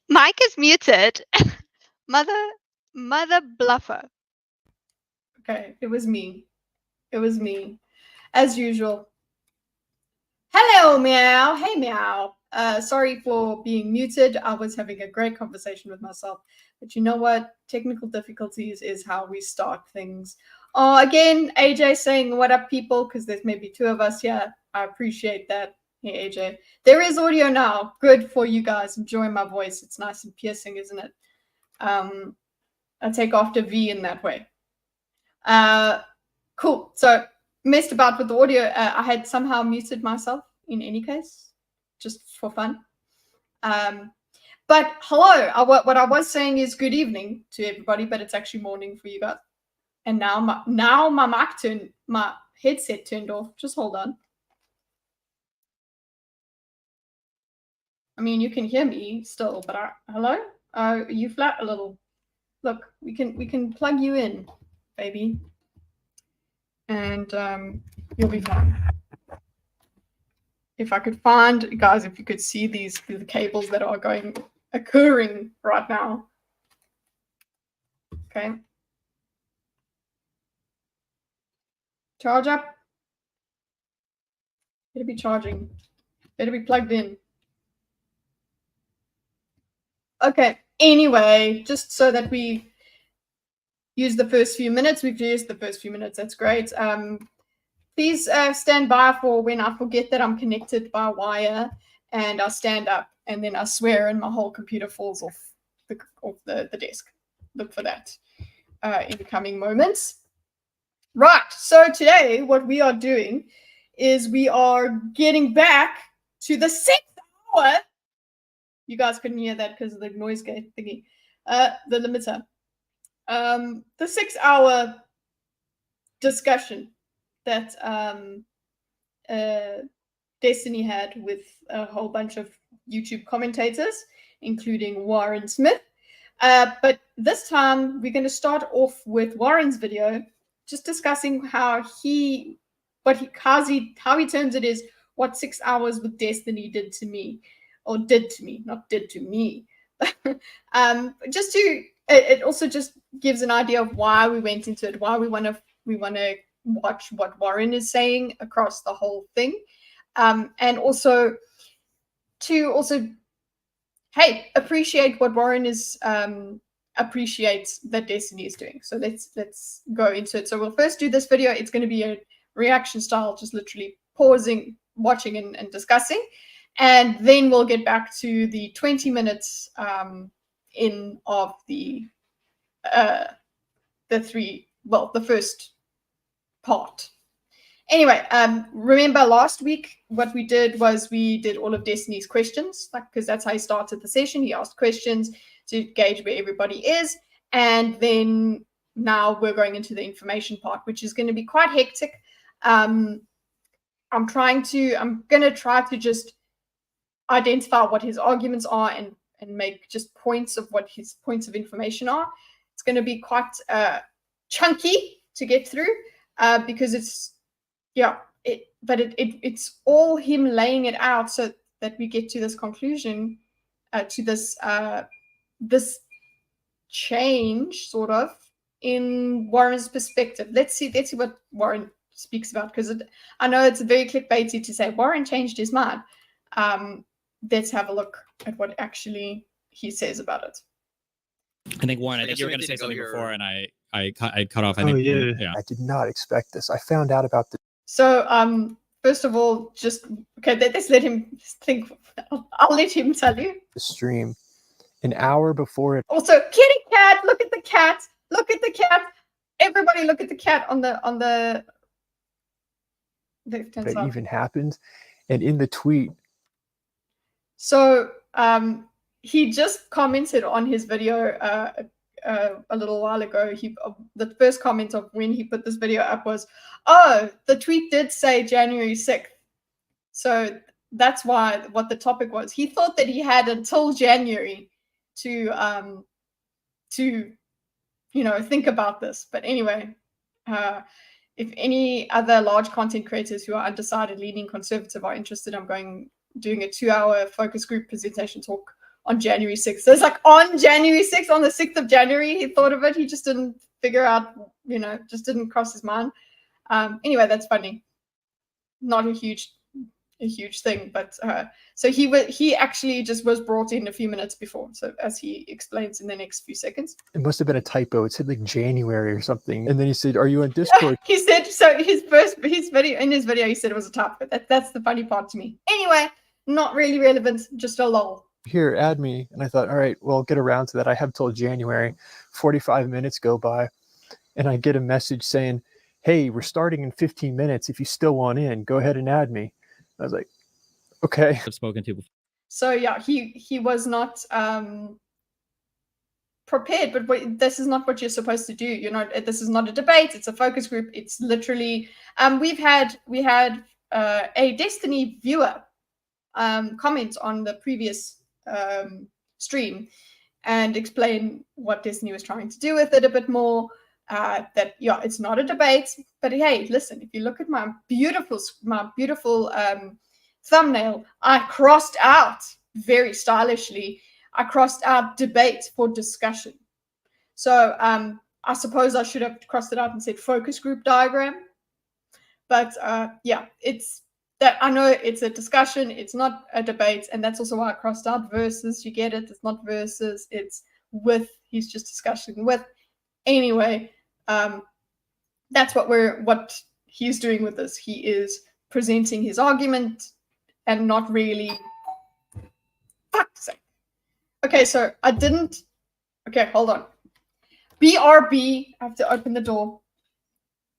Mike is muted. Mother bluffer. Okay, it was me. It was me. As usual. Hello, meow. Hey, meow. Sorry for being muted. I was having a great conversation with myself. But you know what? Technical difficulties is how we start things. Oh, again, AJ saying, what up, people? Because there's maybe two of us here. I appreciate that. Hey, AJ. There is audio now. Good for you guys. Enjoying my voice. It's nice and piercing, isn't it? I take after V in that way. Cool. So messed about with the audio. I had somehow muted myself in any case, just for fun. But hello. What I was saying is good evening to everybody, but it's actually morning for you guys. And now my headset turned off. Just hold on. I mean, you can hear me still, but hello? You flat a little. Look, we can plug you in, baby. And you'll be fine. If I could find, guys, if you could see the cables that are occurring right now. Okay. Charge up. Better be charging. Better be plugged in. Okay. Anyway, just so that we use the first few minutes. We've used the first few minutes. That's great. Please stand by for when I forget that I'm connected by wire and I stand up and then I swear and my whole computer falls off the desk. Look for that in the coming moments. Right. So today what we are doing is we are getting back to the 6 hour. You guys couldn't hear that because of the noise gate thingy. The limiter. The 6 hour discussion that Destiny had with a whole bunch of YouTube commentators, including Warren Smith. But this time we're going to start off with Warren's video, just discussing how he terms it is what 6 hours with Destiny did to me, or did to me, not did to me. It also just gives an idea of why we went into it, why we want to watch what Warren is saying across the whole thing, and also to appreciate what Warren is appreciates that Destiny is doing. So let's go into it. So we'll first do this video. It's going to be a reaction style, just literally pausing, watching, and discussing, and then we'll get back to the 20 minutes in of the first part. Anyway, remember last week what we did was we did all of Destiny's questions, because that's how he started the session. He asked questions to gauge where everybody is, and then now we're going into the information part, which is going to be quite hectic. I'm going to try to just identify what his arguments are and make just points of what his points of information are. It's going to be quite chunky to get through because it's all him laying it out so that we get to this conclusion, to this change sort of in Warren's perspective. Let's see what Warren speaks about, because I know it's very clickbaity to say Warren changed his mind. Let's have a look at what actually he says about it. I think Warren, you were going to say something before, and I cut off. I did not expect this. I found out about this. So, first of all, let's let him think. I'll let him tell you. The stream, an hour before it. Also, kitty cat. Look at the cat. Look at the cat. Everybody, look at the cat on the. That even happened, and in the tweet. So, he just commented on his video a little while ago. The first comment of when he put this video up was, "Oh, the tweet did say January 6th." So that's what the topic was. He thought that he had until January to think about this. But anyway, if any other large content creators who are undecided, leaning conservative are interested, I'm doing a 2-hour focus group presentation talk on January 6th. So it's like on January 6th, on the 6th of January, he thought of it. He just didn't figure out, just didn't cross his mind. Anyway, that's funny. Not a huge thing, but so he actually just was brought in a few minutes before. So as he explains in the next few seconds, it must have been a typo. It said like January or something, and then he said, "Are you on Discord?" He said so. His video he said it was a typo. That's the funny part to me. Anyway, not really relevant. Just a lol. Here, add me. And I thought, all right, well, I'll get around to that. I have till January. 45 minutes go by, and I get a message saying, "Hey, we're starting in 15 minutes. If you still want in, go ahead and add me." I was like, okay. I've spoken to before. So yeah, he was not prepared, but this is not what you're supposed to do. This is not a debate. It's a focus group. It's literally we had a Destiny viewer comment on the previous stream and explain what Destiny was trying to do with it a bit more. That it's not a debate, but hey, listen, if you look at my beautiful thumbnail, I crossed out very stylishly. I crossed out debate for discussion. So I suppose I should have crossed it out and said focus group diagram. But it's that I know it's a discussion, it's not a debate, and that's also why I crossed out versus. You get it? It's not versus, it's with. He's just discussing with. Anyway, that's what he's doing with this. He is presenting his argument and not really. Fuck's sake. Okay, so I didn't. Okay, hold on. BRB. I have to open the door.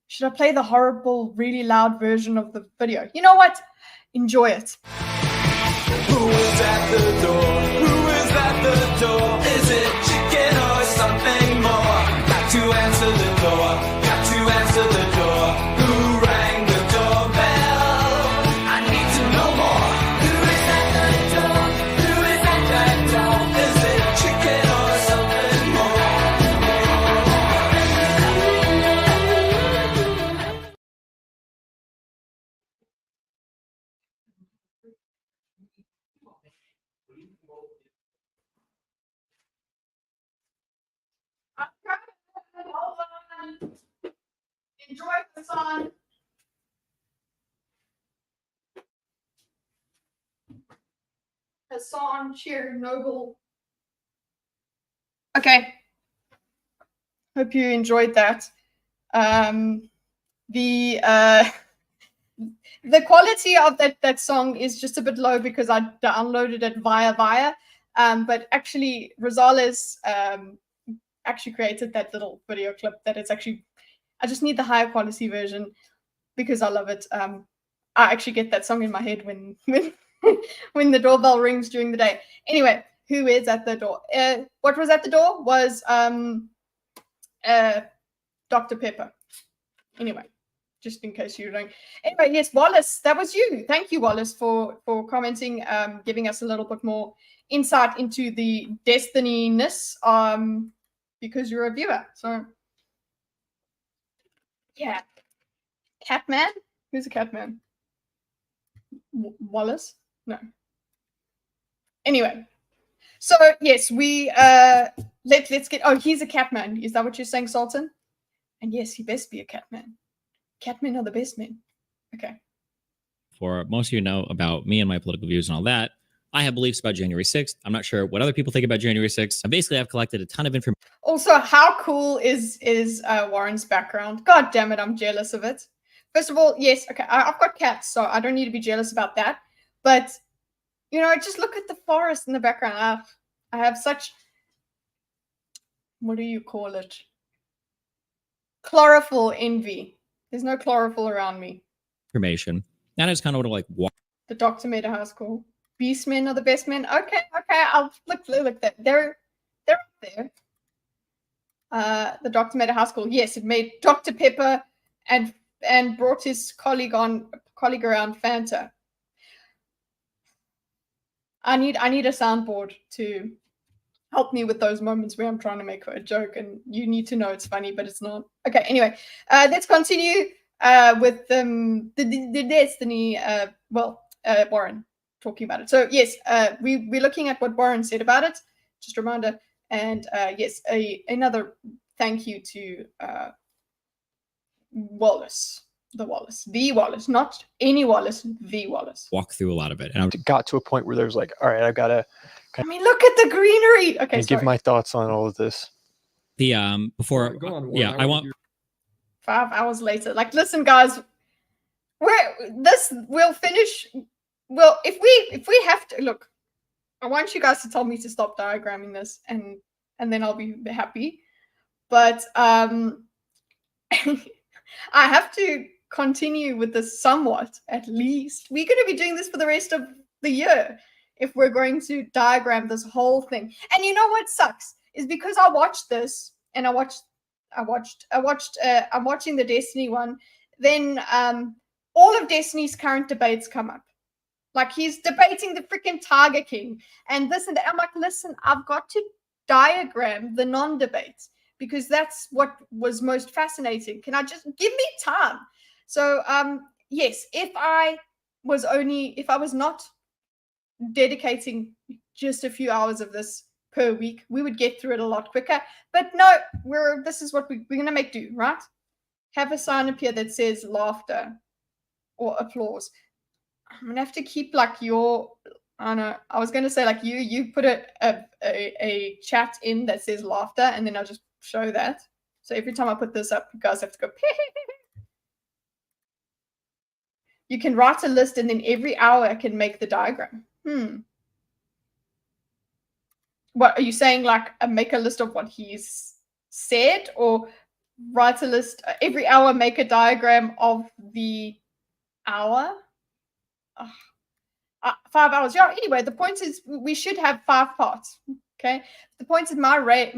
Should I play the horrible, really loud version of the video? You know what? Enjoy it. Who is at the door? Who is at the door? Is it chicken or something more? Got to answer the door. Got to answer the door. Who rang the doorbell? I need to know more. Who is at the door? Who is at the door? Is it chicken or something more? Hold on. Enjoy the song. Hassan Sheer Noble. Okay. Hope you enjoyed that. The quality of that song is just a bit low because I downloaded it via. But actually, Rosales actually created that little video clip that it's actually. I just need the higher quality version because I love it. I actually get that song in my head when when the doorbell rings during the day. Anyway, who is at the door? What was at the door was Dr. Pepper. Anyway, just in case you're wondering. Anyway, yes, Wallace, that was you. Thank you, Wallace, for commenting, giving us a little bit more insight into the Destiny-ness, because you're a viewer. So, yeah. Catman? Who's a Catman? Wallace? No. Anyway, so yes, we let's get. Oh, he's a Catman. Is that what you're saying, Sultan? And yes, he best be a Catman. Catmen are the best men. Okay. For most of you know about me and my political views and all that, I have beliefs about January 6th. I'm not sure what other people think about January 6th. Basically, I've collected a ton of information. Also, how cool is Warren's background? God damn it, I'm jealous of it. First of all, yes, okay, I've got cats, so I don't need to be jealous about that. But, just look at the forest in the background. I have such, what do you call it? Chlorophyll envy. There's no chlorophyll around me. Information. And I just kind of want to The doctor made a house call. Beast men are the best men. Okay. I'll look. They're up there. The doctor made a house call. Yes, it made Dr. Pepper and brought his colleague around Fanta. I need a soundboard to help me with those moments where I'm trying to make a joke and you need to know it's funny, but it's not. Okay, anyway, let's continue with the Destiny, Warren. talking about it. So yes, we're looking at what Warren said about it. Just a reminder. And yes, another thank you to Wallace, the Wallace, not any Wallace, the Wallace. Walk through a lot of it. And got to a point where there's like, all right, I've got to I mean, look at the greenery. Okay, give my thoughts on all of this. the before Go on, Warren. yeah, I want 5 hours later. Like, listen, guys, we'll finish. Well, if we have to look, I want you guys to tell me to stop diagramming this, and then I'll be happy. But I have to continue with this somewhat, at least. We're going to be doing this for the rest of the year if we're going to diagram this whole thing. And you know what sucks is because I watched this, and I'm watching the Destiny one. Then all of Destiny's current debates come up. Like, he's debating the freaking Tiger King and this and that. I'm like, listen, I've got to diagram the non-debates because that's what was most fascinating. Can I just give me time? So yes, if I was not dedicating just a few hours of this per week, we would get through it a lot quicker. But no, this is what we're gonna make do, right? Have a sign up here that says laughter or applause. I'm gonna have to keep like your, I don't know, I was gonna say like you put a chat in that says laughter, and then I'll just show that. So every time I put this up, you guys have to go. You can write a list, and then every hour I can make the diagram. What are you saying? Like, make a list of what he's said, or write a list every hour, make a diagram of the hour? 5 hours. Yeah. Anyway, the point is we should have 5 parts. Okay. The point is my rate,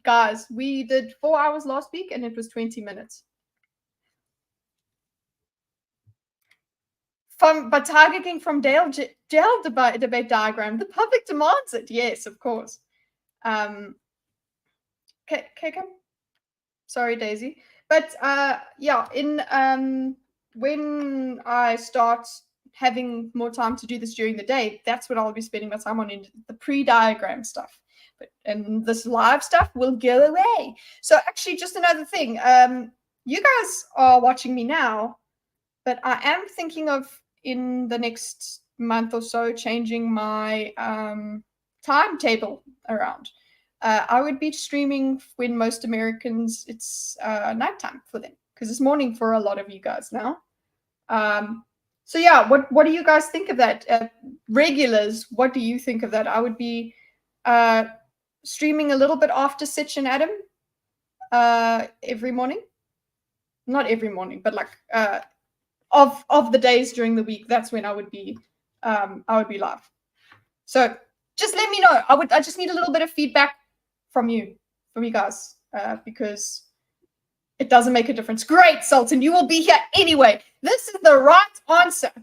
guys. We did 4 hours last week, and it was 20 minutes. But targeting from Dale debate diagram, the public demands it. Yes, of course. Okay, come. Sorry, Daisy. But yeah, when I start having more time to do this during the day, that's what I'll be spending my time on, in the pre-diagram stuff. And this live stuff will go away. So actually, just another thing. You guys are watching me now, but I am thinking of, in the next month or so, changing my timetable around. I would be streaming when most Americans, it's nighttime for them, because it's morning for a lot of you guys now. So yeah, what do you guys think of that? Regulars, what do you think of that? I would be streaming a little bit after Sitch and Adam every morning. Not every morning, but like of the days during the week, that's when I would be live. So just let me know. I just need a little bit of feedback from you guys, because it doesn't make a difference. Great, Sultan, you will be here anyway. This is the right answer.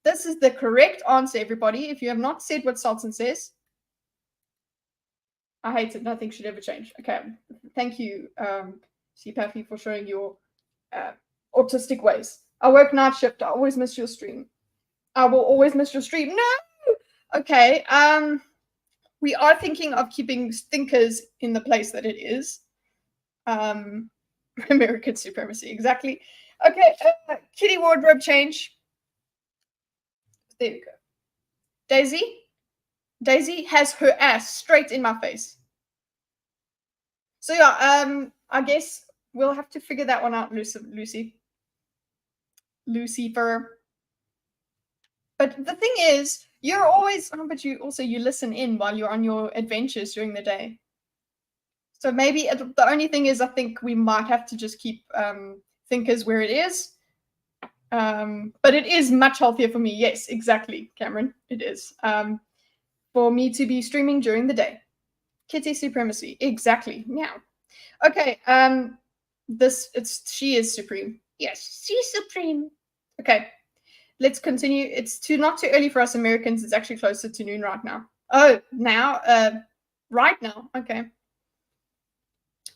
This is the correct answer, everybody. If you have not said what Sultan says, I hate it. Nothing should ever change. Okay, thank you, CPAFI, for showing your autistic ways. I work night shift. I always miss your stream. I will always miss your stream. No. Okay. We are thinking of keeping Stinkers in the place that it is. American supremacy, exactly. Okay. Kitty wardrobe change. There we go. Daisy has her ass straight in my face. So yeah, I guess we'll have to figure that one out, Lucifer. But the thing is, you're always, but you listen in while you're on your adventures during the day. So maybe the only thing is, I think we might have to just keep Thinkers where it is. But it is much healthier for me. Yes, exactly, Cameron. It is. For me to be streaming during the day. Kitty supremacy. Exactly. Now. Okay. She is supreme. Yes, she's supreme. Okay. Let's continue. It's not too early for us Americans. It's actually closer to noon right now. Oh, now? Right now. Okay.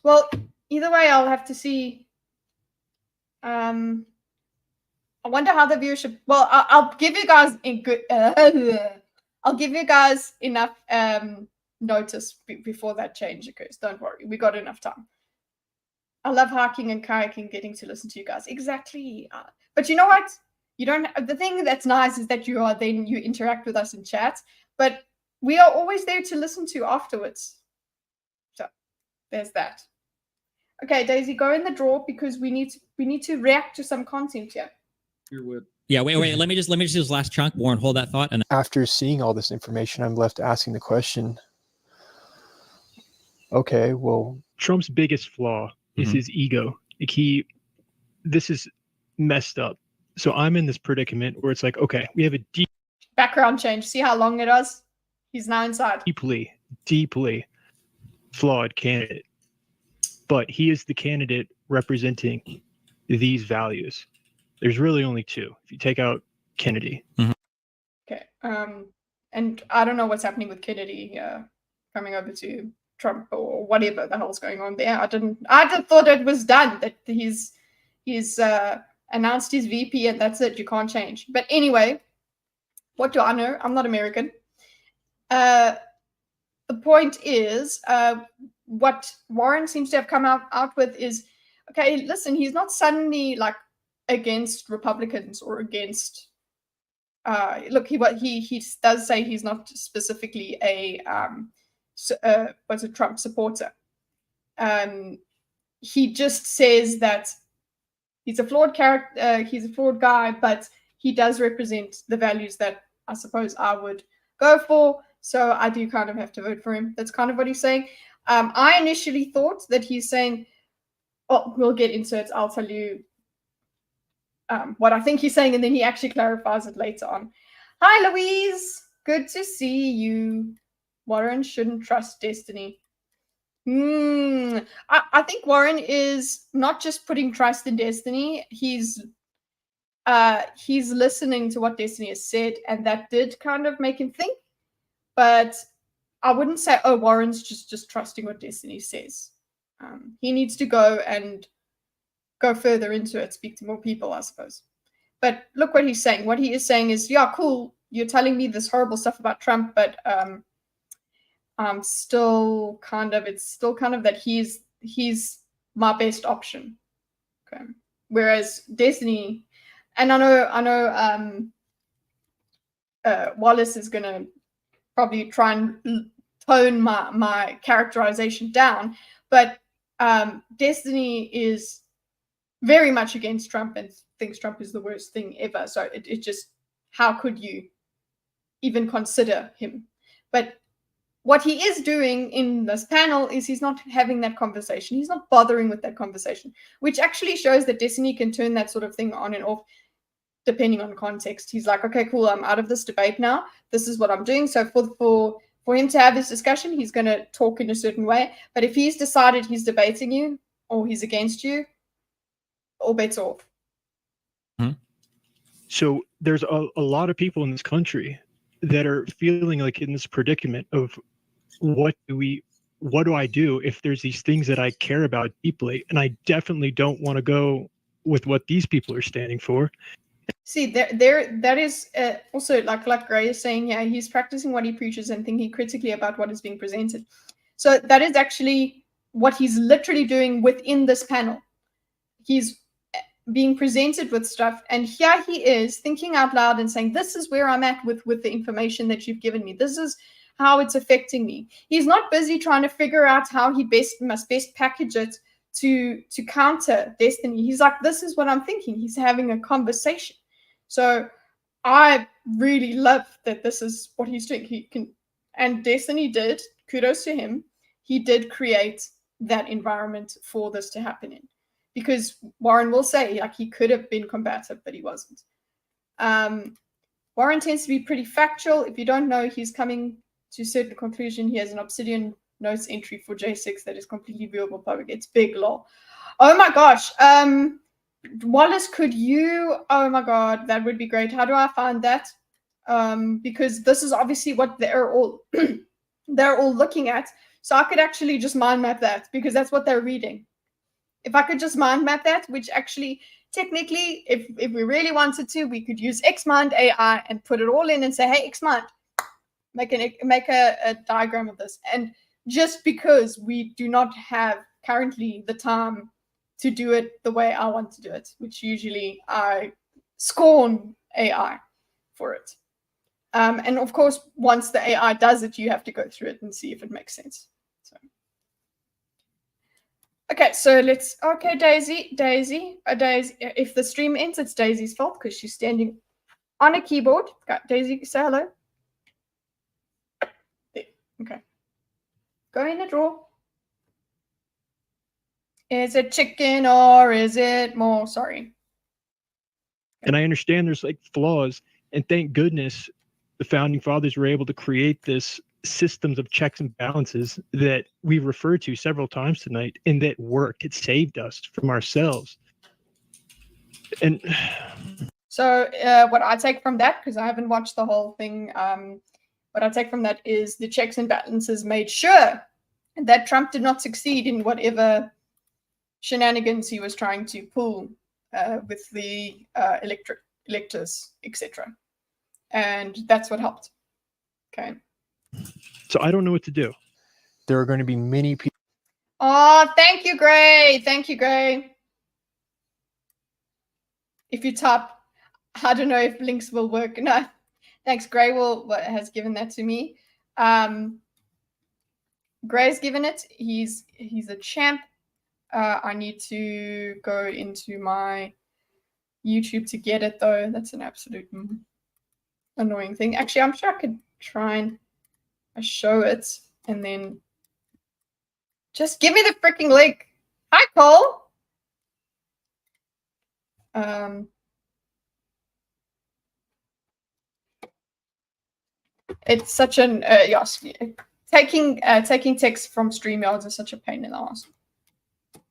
Well, either way, I'll have to see I wonder how the viewership. Well, I'll give you guys I'll give you guys enough notice before that change occurs. Don't worry, we got enough time. I love hiking and kayaking, getting to listen to you guys. Exactly. But you know what? You don't. The thing that's nice is that you interact with us in chat, but we are always there to listen to afterwards. So there's that. Okay, Daisy, go in the drawer because we need to react to some content here. Yeah, wait. Let me just do this last chunk. Warren, hold that thought. And After seeing all this information, I'm left asking the question, okay, well, Trump's biggest flaw is his ego. Like this is messed up. So I'm in this predicament where it's like, okay, we have a Background change. See how long it was? He's now inside. deeply flawed candidate. But he is the candidate representing these values. There's really only two. If you take out Kennedy. Okay. And I don't know what's happening with Kennedy coming over to Trump or whatever the hell's going on there. I just thought it was done, that he's announced his VP and that's it. You can't change. But anyway, what do I know? I'm not American. The point is, what Warren seems to have come out with is, okay, listen, he's not suddenly like against Republicans or against look, he does say he's not specifically a Trump supporter. He just says that he's a flawed character, he's a flawed guy, but he does represent the values that I suppose I would go for. So I do kind of have to vote for him. That's kind of what he's saying. I initially thought that he's saying, oh, we'll get into it. I'll tell you what I think he's saying, and then he actually clarifies it later on. Hi, Louise. Good to see you. Warren shouldn't trust destiny. I think Warren is not just putting trust in destiny. He's listening to what destiny has said, and that did kind of make him think. But I wouldn't say, oh, Warren's just trusting what destiny says. He needs to go and go further into it, speak to more people, I suppose. But look what he's saying. What he is saying is, yeah, cool, you're telling me this horrible stuff about Trump, but it's still kind of that he's my best option. Okay. Whereas Destiny, and I know Wallace is gonna probably try and tone my characterization down, but Destiny is very much against Trump and thinks Trump is the worst thing ever. So it just, how could you even consider him? But what he is doing in this panel is he's not having that conversation. He's not bothering with that conversation, which actually shows that Destiny can turn that sort of thing on and off depending on context. He's like, okay, cool, I'm out of this debate now. This is what I'm doing. So for him to have this discussion, he's going to talk in a certain way. But if he's decided he's debating you or he's against you, all bets off. So there's a lot of people in this country that are feeling like in this predicament of what do I do if there's these things that I care about deeply, and I definitely don't want to go with what these people are standing for. See, that is also like Gray is saying, yeah, he's practicing what he preaches and thinking critically about what is being presented. So that is actually what he's literally doing within this panel. He's being presented with stuff, and here he is thinking out loud and saying, this is where I'm at with the information that you've given me. This is how it's affecting me. He's not busy trying to figure out how he must best package it to counter Destiny. He's like, this is what I'm thinking. He's having a conversation. So I really love that this is what he's doing. He can, and Destiny did, kudos to him, he did create that environment for this to happen in. Because Warren will say, like, he could have been combative, but he wasn't. Warren tends to be pretty factual. If you don't know, he's coming to a certain conclusion. He has an Obsidian notes entry for J6 that is completely viewable public. It's big, lol. Oh my gosh. Wallace, could you? Oh my god, that would be great. How do I find that? Because this is obviously what they're all looking at. So I could actually just mind map that because that's what they're reading. If I could just mind map that, which actually technically, if we really wanted to, we could use Xmind AI and put it all in and say, hey, Xmind, make a diagram of this. And just because we do not have currently the time to do it the way I want to do it, which usually I scorn AI for it. And of course, once the AI does it, you have to go through it and see if it makes sense. So, okay, so let's. Okay, Daisy. If the stream ends, it's Daisy's fault because she's standing on a keyboard. Daisy, say hello. There. Okay. Go in the drawer. Is it chicken or is it more? Sorry. And I understand there's like flaws, and thank goodness the founding fathers were able to create this systems of checks and balances that we referred to several times tonight, and that worked. It saved us from ourselves. And so what I take from that, because I haven't watched the whole thing, what I take from that is the checks and balances made sure that Trump did not succeed in whatever shenanigans he was trying to pull with the electors, etc. And that's what helped. Okay. so I don't know what to do. There are going to be many people. Oh, thank you, Gray. Thank you, Gray. If you type, I don't know if links will work. No, thanks. Gray has given that to me. Gray's given it. He's a champ. I need to go into my YouTube to get it though. That's an absolute annoying thing. Actually, I'm sure I could try and show it and then just give me the freaking link. Hi, Cole. It's such an yes. Taking text from StreamYard is such a pain in the ass.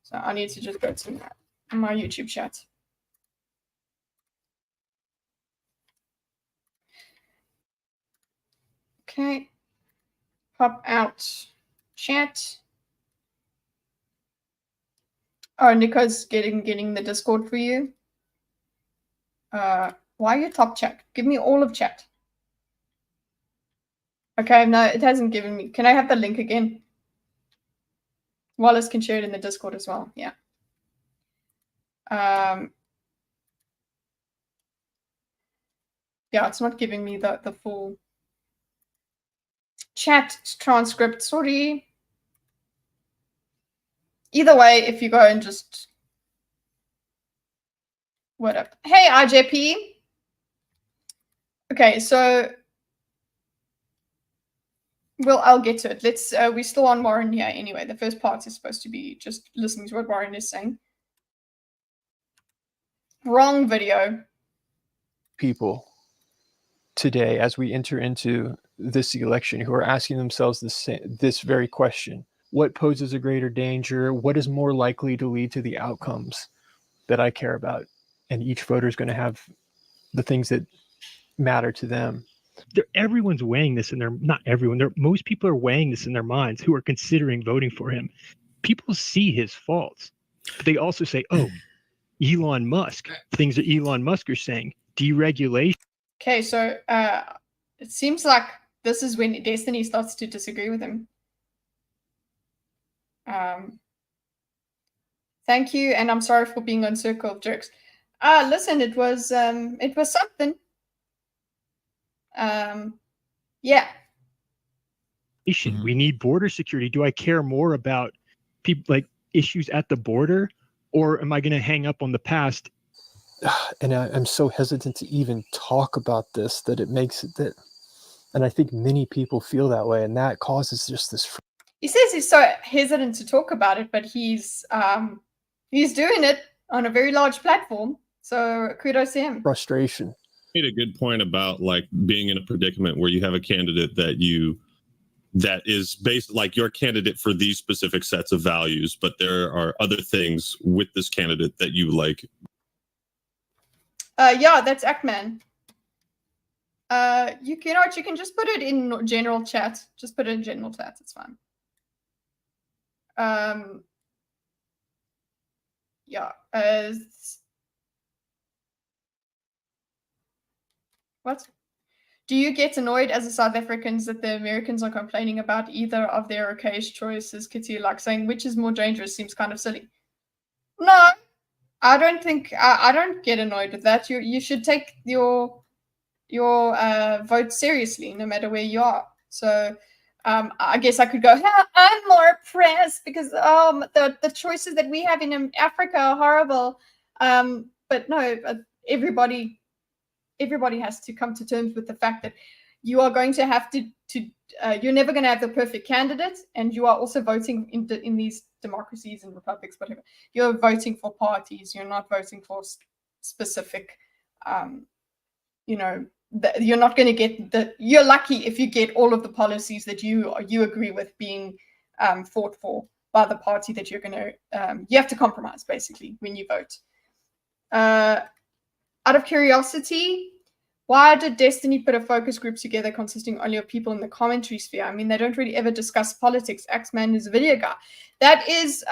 So I need to just go to my YouTube chat. Okay. Pop out chat. Oh, Nico's getting the Discord for you. Why are you top chat? Give me all of chat. Okay, no, it hasn't given me. Can I have the link again? Wallace can share it in the Discord as well. Yeah. Yeah, it's not giving me the full chat transcript. Sorry. Either way, if you go and just what up? Hey, IJP. Okay, so I'll get to it. Let's we're still on Warren here anyway. The first part is supposed to be just listening to what Warren is saying. Wrong video. People today, as we enter into this election, who are asking themselves this very question: what poses a greater danger? What is more likely to lead to the outcomes that I care about? And each voter is going to have the things that matter to them. Everyone's weighing this in their, not everyone, most people are weighing this in their minds who are considering voting for him. People see his faults, but they also say, oh, Elon Musk, things that Elon Musk are saying, deregulation. Okay, so it seems like this is when Destiny starts to disagree with him. Thank you, and I'm sorry for being on Circle of Jerks. Listen, it was something. Yeah. We need border security. Do I care more about people like issues at the border, or am I going to hang up on the past? And I'm so hesitant to even talk about this that it makes it that, and I think many people feel that way, and that causes just this. He says he's so hesitant to talk about it, but he's doing it on a very large platform. So kudos to him. Frustration. Made a good point about like being in a predicament where you have a candidate that is based like your candidate for these specific sets of values, but there are other things with this candidate that you like. Yeah, that's Ackman. You can just put it in general chat. Just put it in general chat. It's fine. Yeah. What? Do you get annoyed as a South Africans that the Americans are complaining about either of their occasion choices? Kitty, like saying which is more dangerous seems kind of silly. No, I don't think I don't get annoyed with that. You should take your vote seriously, no matter where you are. So I guess I could go, I'm more oppressed because the choices that we have in Africa are horrible. But no, everybody has to come to terms with the fact that you are going to have to you're never going to have the perfect candidate, and you are also voting in these democracies and republics, whatever. You're voting for parties. You're not voting for specific, you're not going to get you're lucky if you get all of the policies that you agree with being fought for by the party that you're going to, you have to compromise basically when you vote. Out of curiosity, why did Destiny put a focus group together consisting only of people in the commentary sphere? I mean, they don't really ever discuss politics. Axeman is a video guy. That is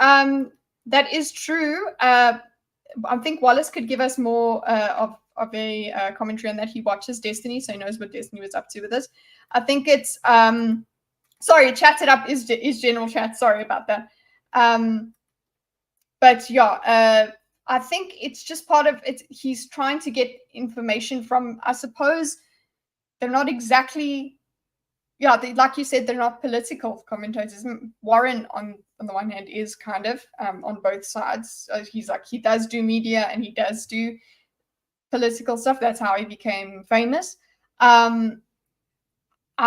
true. I think Wallace could give us more of a commentary on that. He watches Destiny, so he knows what Destiny was up to with this. I think it's sorry, chat it up is general chat. Sorry about that. But yeah, I think it's just part of it. He's trying to get information from, I suppose, they're not exactly, like you said, they're not political commentators. Warren, on the one hand, is kind of on both sides. He's like, he does do media and he does do political stuff. That's how he became famous. I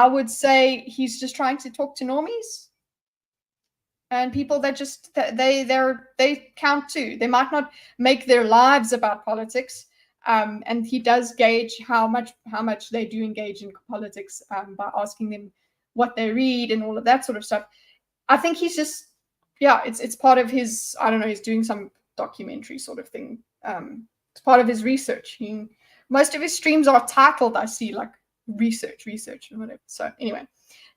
would say he's just trying to talk to normies. And people that just they count too. They might not make their lives about politics, and he does gauge how much they do engage in politics by asking them what they read and all of that sort of stuff. I think he's just it's part of his, I don't know, he's doing some documentary sort of thing. It's part of his research. Most of his streams are titled, I see, like research and whatever. So anyway,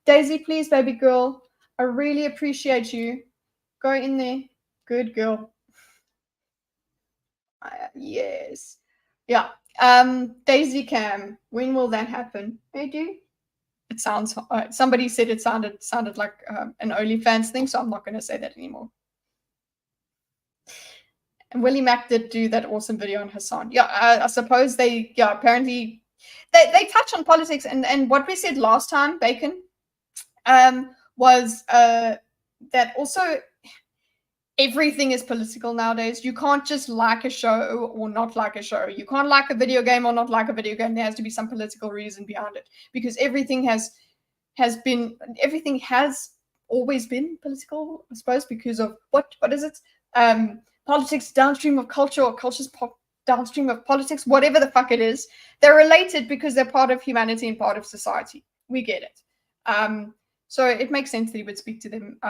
Daisy, please, baby girl. I really appreciate you. Go in there. Good girl. Yes. Yeah. Daisy Cam. When will that happen? Hey, do. It sounds. Somebody said it sounded like an OnlyFans thing, so I'm not going to say that anymore. And Willie Mac did do that awesome video on Hassan. Yeah, I suppose they. Yeah, apparently they touch on politics and what we said last time, Bacon. Was that also everything is political nowadays. You can't just like a show or not like a show. You can't like a video game or not like a video game. There has to be some political reason behind it, because everything has always been political, I suppose, because of what is it? Politics downstream of culture, or culture's downstream of politics, whatever the fuck it is. They're related because they're part of humanity and part of society. We get it. So it makes sense that he would speak to them.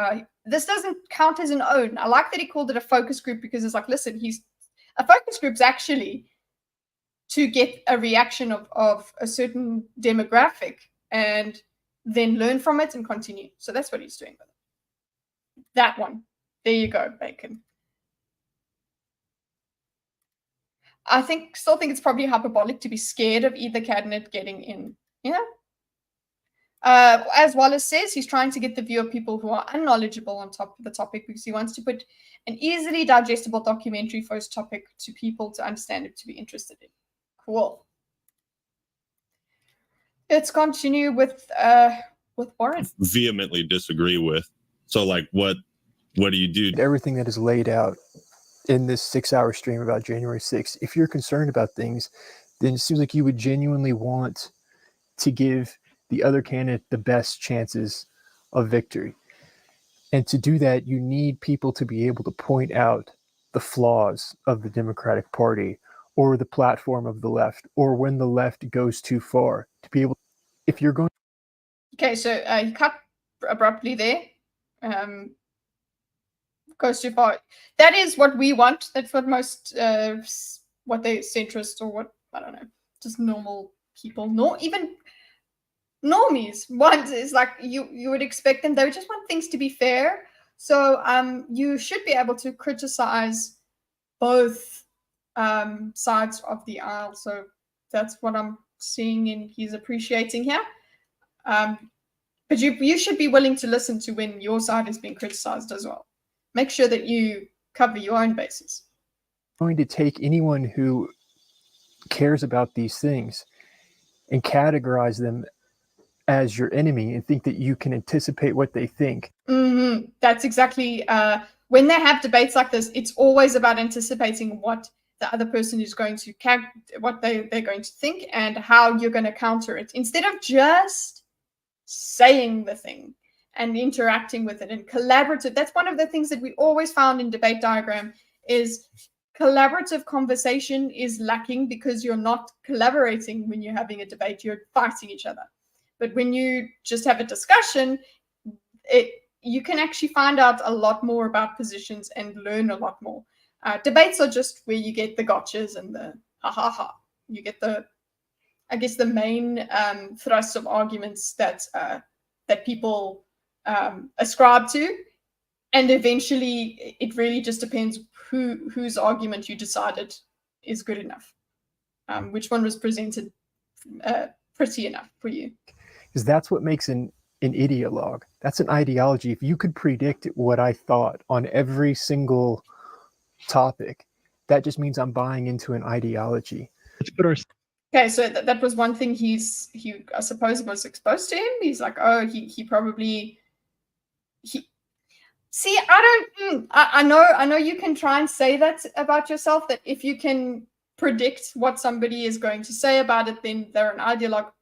This doesn't count as an own. I like that he called it a focus group, because it's like, listen, a focus group's actually to get a reaction of a certain demographic and then learn from it and continue. So that's what he's doing with it. That one. There you go, Bacon. I still think it's probably hyperbolic to be scared of either candidate getting in. Yeah. As Wallace says, he's trying to get the view of people who are unknowledgeable on the topic, because he wants to put an easily digestible documentary for his topic to people to understand it, to be interested in. Cool. Let's continue with Warren. Vehemently disagree with. So, like, what do you do? Everything that is laid out in this 6-hour stream about January 6th, if you're concerned about things, then it seems like you would genuinely want to give the other candidate the best chances of victory. And to do that, you need people to be able to point out the flaws of the Democratic Party or the platform of the left, or when the left goes too far, to be able, if you're going. Okay, so you cut abruptly there. Goes too far. That is what we want. That's what most, what they centrist, or what, I don't know, just normal people, even normies want, is like you would expect them. They just want things to be fair. So you should be able to criticize both sides of the aisle. So That's what I'm seeing and he's appreciating here. But you should be willing to listen to when your side is being criticized as well. Make sure that you cover your own bases. I'm going to take anyone who cares about these things and categorize them as your enemy and think that you can anticipate what they think. Mm-hmm. That's exactly when they have debates like this. It's always about anticipating what the other person is going to what they're going to think and how you're going to counter it, instead of just saying the thing and interacting with it and collaborative. That's one of the things that we always found in debate diagram is collaborative conversation is lacking because you're not collaborating when you're having a debate. You're fighting each other. But when you just have a discussion, you can actually find out a lot more about positions and learn a lot more. Debates are just where you get the gotchas and the ha. You get the main thrusts of arguments that people ascribe to, and eventually it really just depends whose argument you decided is good enough, which one was presented pretty enough for you. Because that's what makes an ideologue. That's an ideology. If you could predict what I thought on every single topic, that just means I'm buying into an ideology. Let's put our Okay, so that was one thing he I suppose was exposed to him. He's like, oh, he probably see. I know you can try and say that about yourself, that if you can predict what somebody is going to say about it, then they're an ideologue.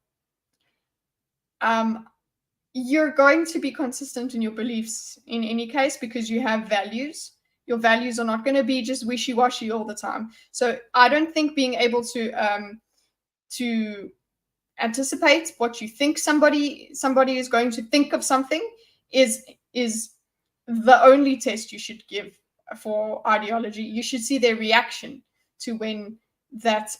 You're going to be consistent in your beliefs in any case because you have values. Your values are not going to be just wishy-washy all the time. So I don't think being able to anticipate what you think somebody is going to think of something is the only test you should give for ideology. You should see their reaction to when that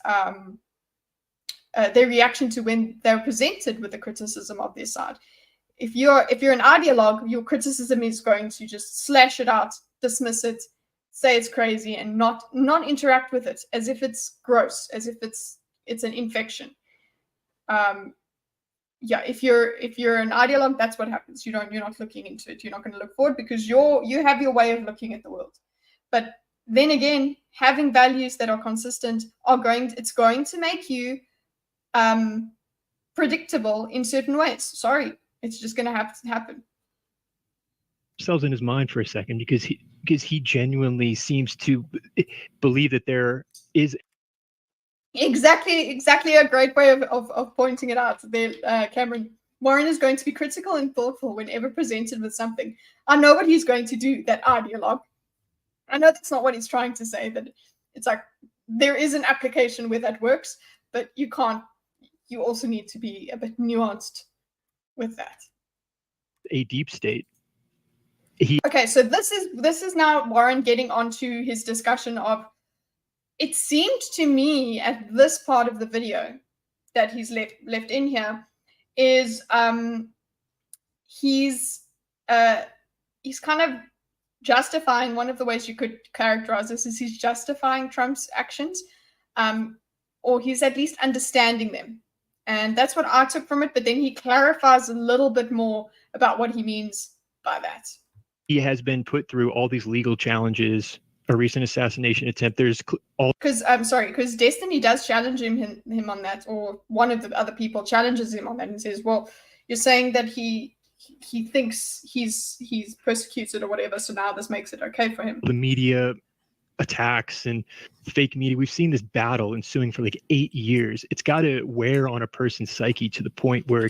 they're presented with the criticism of their side. If you're an ideologue, your criticism is going to just slash it out, dismiss it, say it's crazy, and not interact with it as if it's gross, as if it's an infection. If you're an ideologue, that's what happens. You're not looking into it. You're not going to look forward because you have your way of looking at the world. But then again, having values that are consistent it's going to make you predictable in certain ways. Sorry, it's just going to have to happen. Ourselves in his mind for a second because he genuinely seems to believe that there is exactly a great way of pointing it out there, Cameron. Warren is going to be critical and thoughtful whenever presented with something. I know what he's going to do, that ideologue. I know that's not what he's trying to say, that it's like there is an application where that works, but you also need to be a bit nuanced with that. A deep state. Okay, so this is now Warren getting onto his discussion of, it seemed to me at this part of the video that he's left in here is he's kind of justifying, one of the ways you could characterize this is he's justifying Trump's actions, or he's at least understanding them. And that's what I took from it, but then he clarifies a little bit more about what he means by that. He has been put through all these legal challenges, a recent assassination attempt. There's all because Destiny does challenge him on that, or one of the other people challenges him on that and says, well, you're saying that he thinks he's persecuted or whatever, so now this makes it okay for him. The media attacks and fake media. We've seen this battle ensuing for like 8 years. It's got to wear on a person's psyche to the point where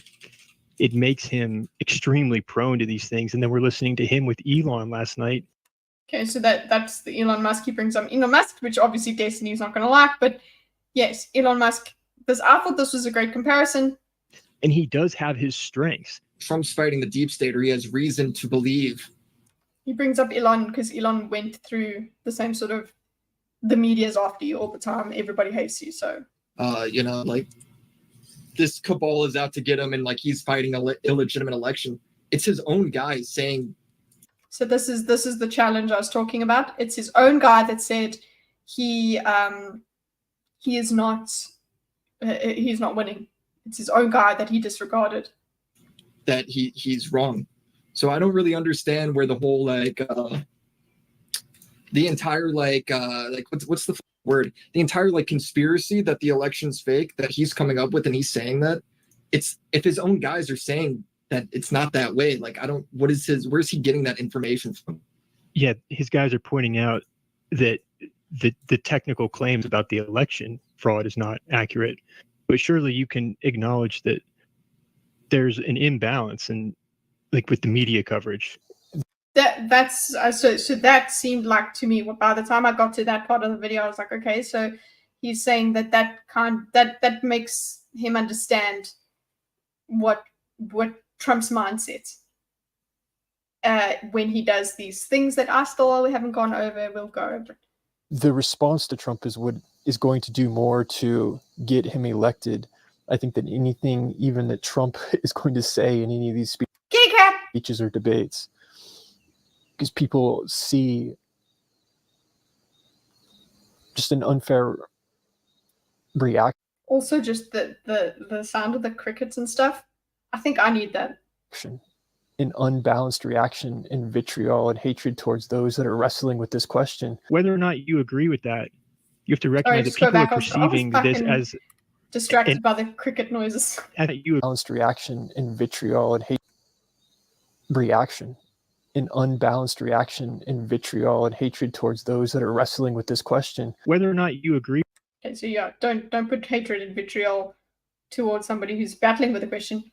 it makes him extremely prone to these things. And then we're listening to him with Elon last night. Okay, so that's the Elon Musk. He brings up Elon Musk, which obviously Destiny is not going to like, but yes, Elon Musk. I thought this was a great comparison. And he does have his strengths. Trump's fighting the deep state, or he has reason to believe. He brings up Elon because Elon went through the same sort of, the media's after you all the time. Everybody hates you, so. Like this cabal is out to get him, and like he's fighting an illegitimate election. It's his own guys saying. So this is the challenge I was talking about. It's his own guy that said he is not he's not winning. It's his own guy that he disregarded. That he's wrong. So I don't really understand where the whole the entire what's the word? The entire conspiracy that the election's fake that he's coming up with, and he's saying that it's if his own guys are saying that it's not that way. Where's he getting that information from? Yeah, his guys are pointing out that the technical claims about the election fraud is not accurate, but surely you can acknowledge that there's an imbalance in with the media coverage. That's so that seemed like to me, by the time I got to that part of the video, I was like, okay, so he's saying that makes him understand what Trump's mindset when he does these things that I still haven't gone over. We'll go over it. The response to Trump is going to do more to get him elected, I think, than anything even that Trump is going to say in any of these speeches or debates, because people see just an unfair reaction. Also, just the sound of the crickets and stuff. I think I need that. An unbalanced reaction and vitriol and hatred towards those that are wrestling with this question. Whether or not you agree with that, you have to recognize that people are perceiving this as distracted by the cricket noises. Balanced reaction and vitriol and hate reaction. An unbalanced reaction and vitriol and hatred towards those that are wrestling with this question. Whether or not you agree. Okay, so yeah, don't put hatred and vitriol towards somebody who's battling with a question.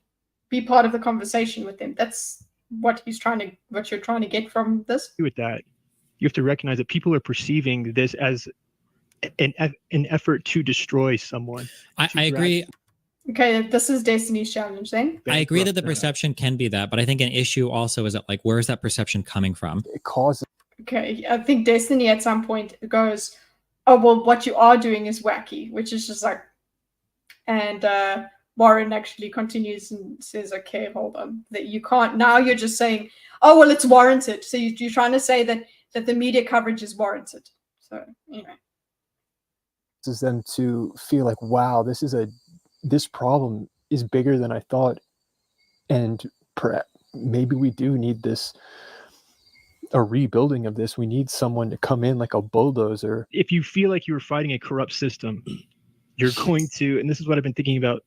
Be part of the conversation with them. That's what you're trying to get from this. With that, you have to recognize that people are perceiving this as an effort to destroy someone. I agree. Okay, this is Destiny's challenge then. I agree that the perception can be that, but I think an issue also is that where is that perception coming from? It causes. Okay, I think Destiny at some point goes, oh, well, what you are doing is wacky, which is just and Warren actually continues and says, okay, hold on, that you can't, now you're just saying, oh, well, it's warranted. So you're trying to say that the media coverage is warranted. So, anyway. This is them to feel like, wow, this problem is bigger than I thought. And maybe we do need a rebuilding of this. We need someone to come in like a bulldozer. If you feel like you're fighting a corrupt system, you're going to, and this is what I've been thinking about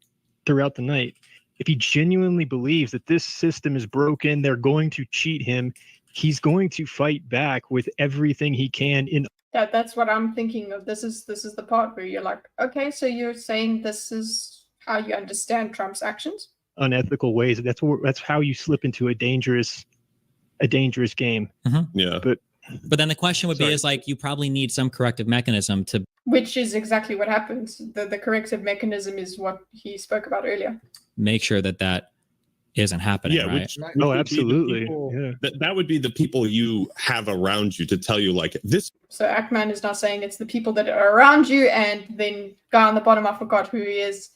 throughout the night, if he genuinely believes that this system is broken, they're going to cheat him, he's going to fight back with everything he can. That's what I'm thinking of. This is the part where you're like, okay, so you're saying this is how you understand Trump's actions? Unethical ways. That's how you slip into a dangerous game. Mm-hmm. Yeah. But then the question would be is you probably need some corrective mechanism to. Which is exactly what happens. The corrective mechanism is what he spoke about earlier. Make sure that isn't happening, yeah, right? Oh, absolutely. That would be the people you have around you to tell you this. So Ackman is not saying it's the people that are around you, and then guy on the bottom, I forgot who he is,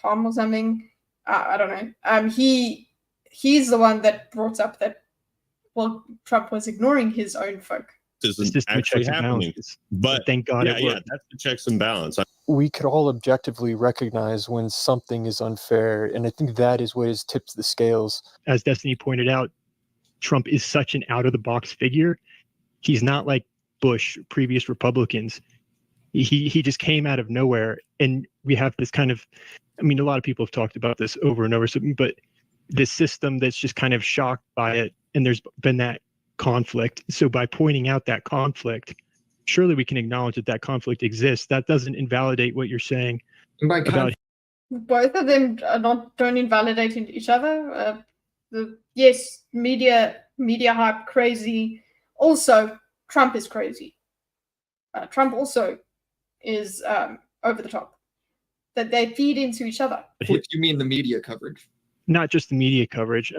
Tom or something. I don't know. He's the one that brought up that, well, Trump was ignoring his own folk. Isn't actually happening. But thank God it worked. That's the checks and balance. We could all objectively recognize when something is unfair, and I think that is what has tipped the scales. As Destiny pointed out, Trump is such an out-of-the-box figure. He's not like Bush, previous Republicans. He just came out of nowhere, and we have this kind of, I mean, a lot of people have talked about this over and over, but this system that's just kind of shocked by it, and there's been that conflict. So by pointing out that conflict, surely we can acknowledge that conflict exists. That doesn't invalidate what you're saying about. Both of them don't invalidate each other. Yes, media hype crazy. Also, Trump is crazy. Trump also is over the top. That they feed into each other. What do you mean the media coverage? Not just the media coverage.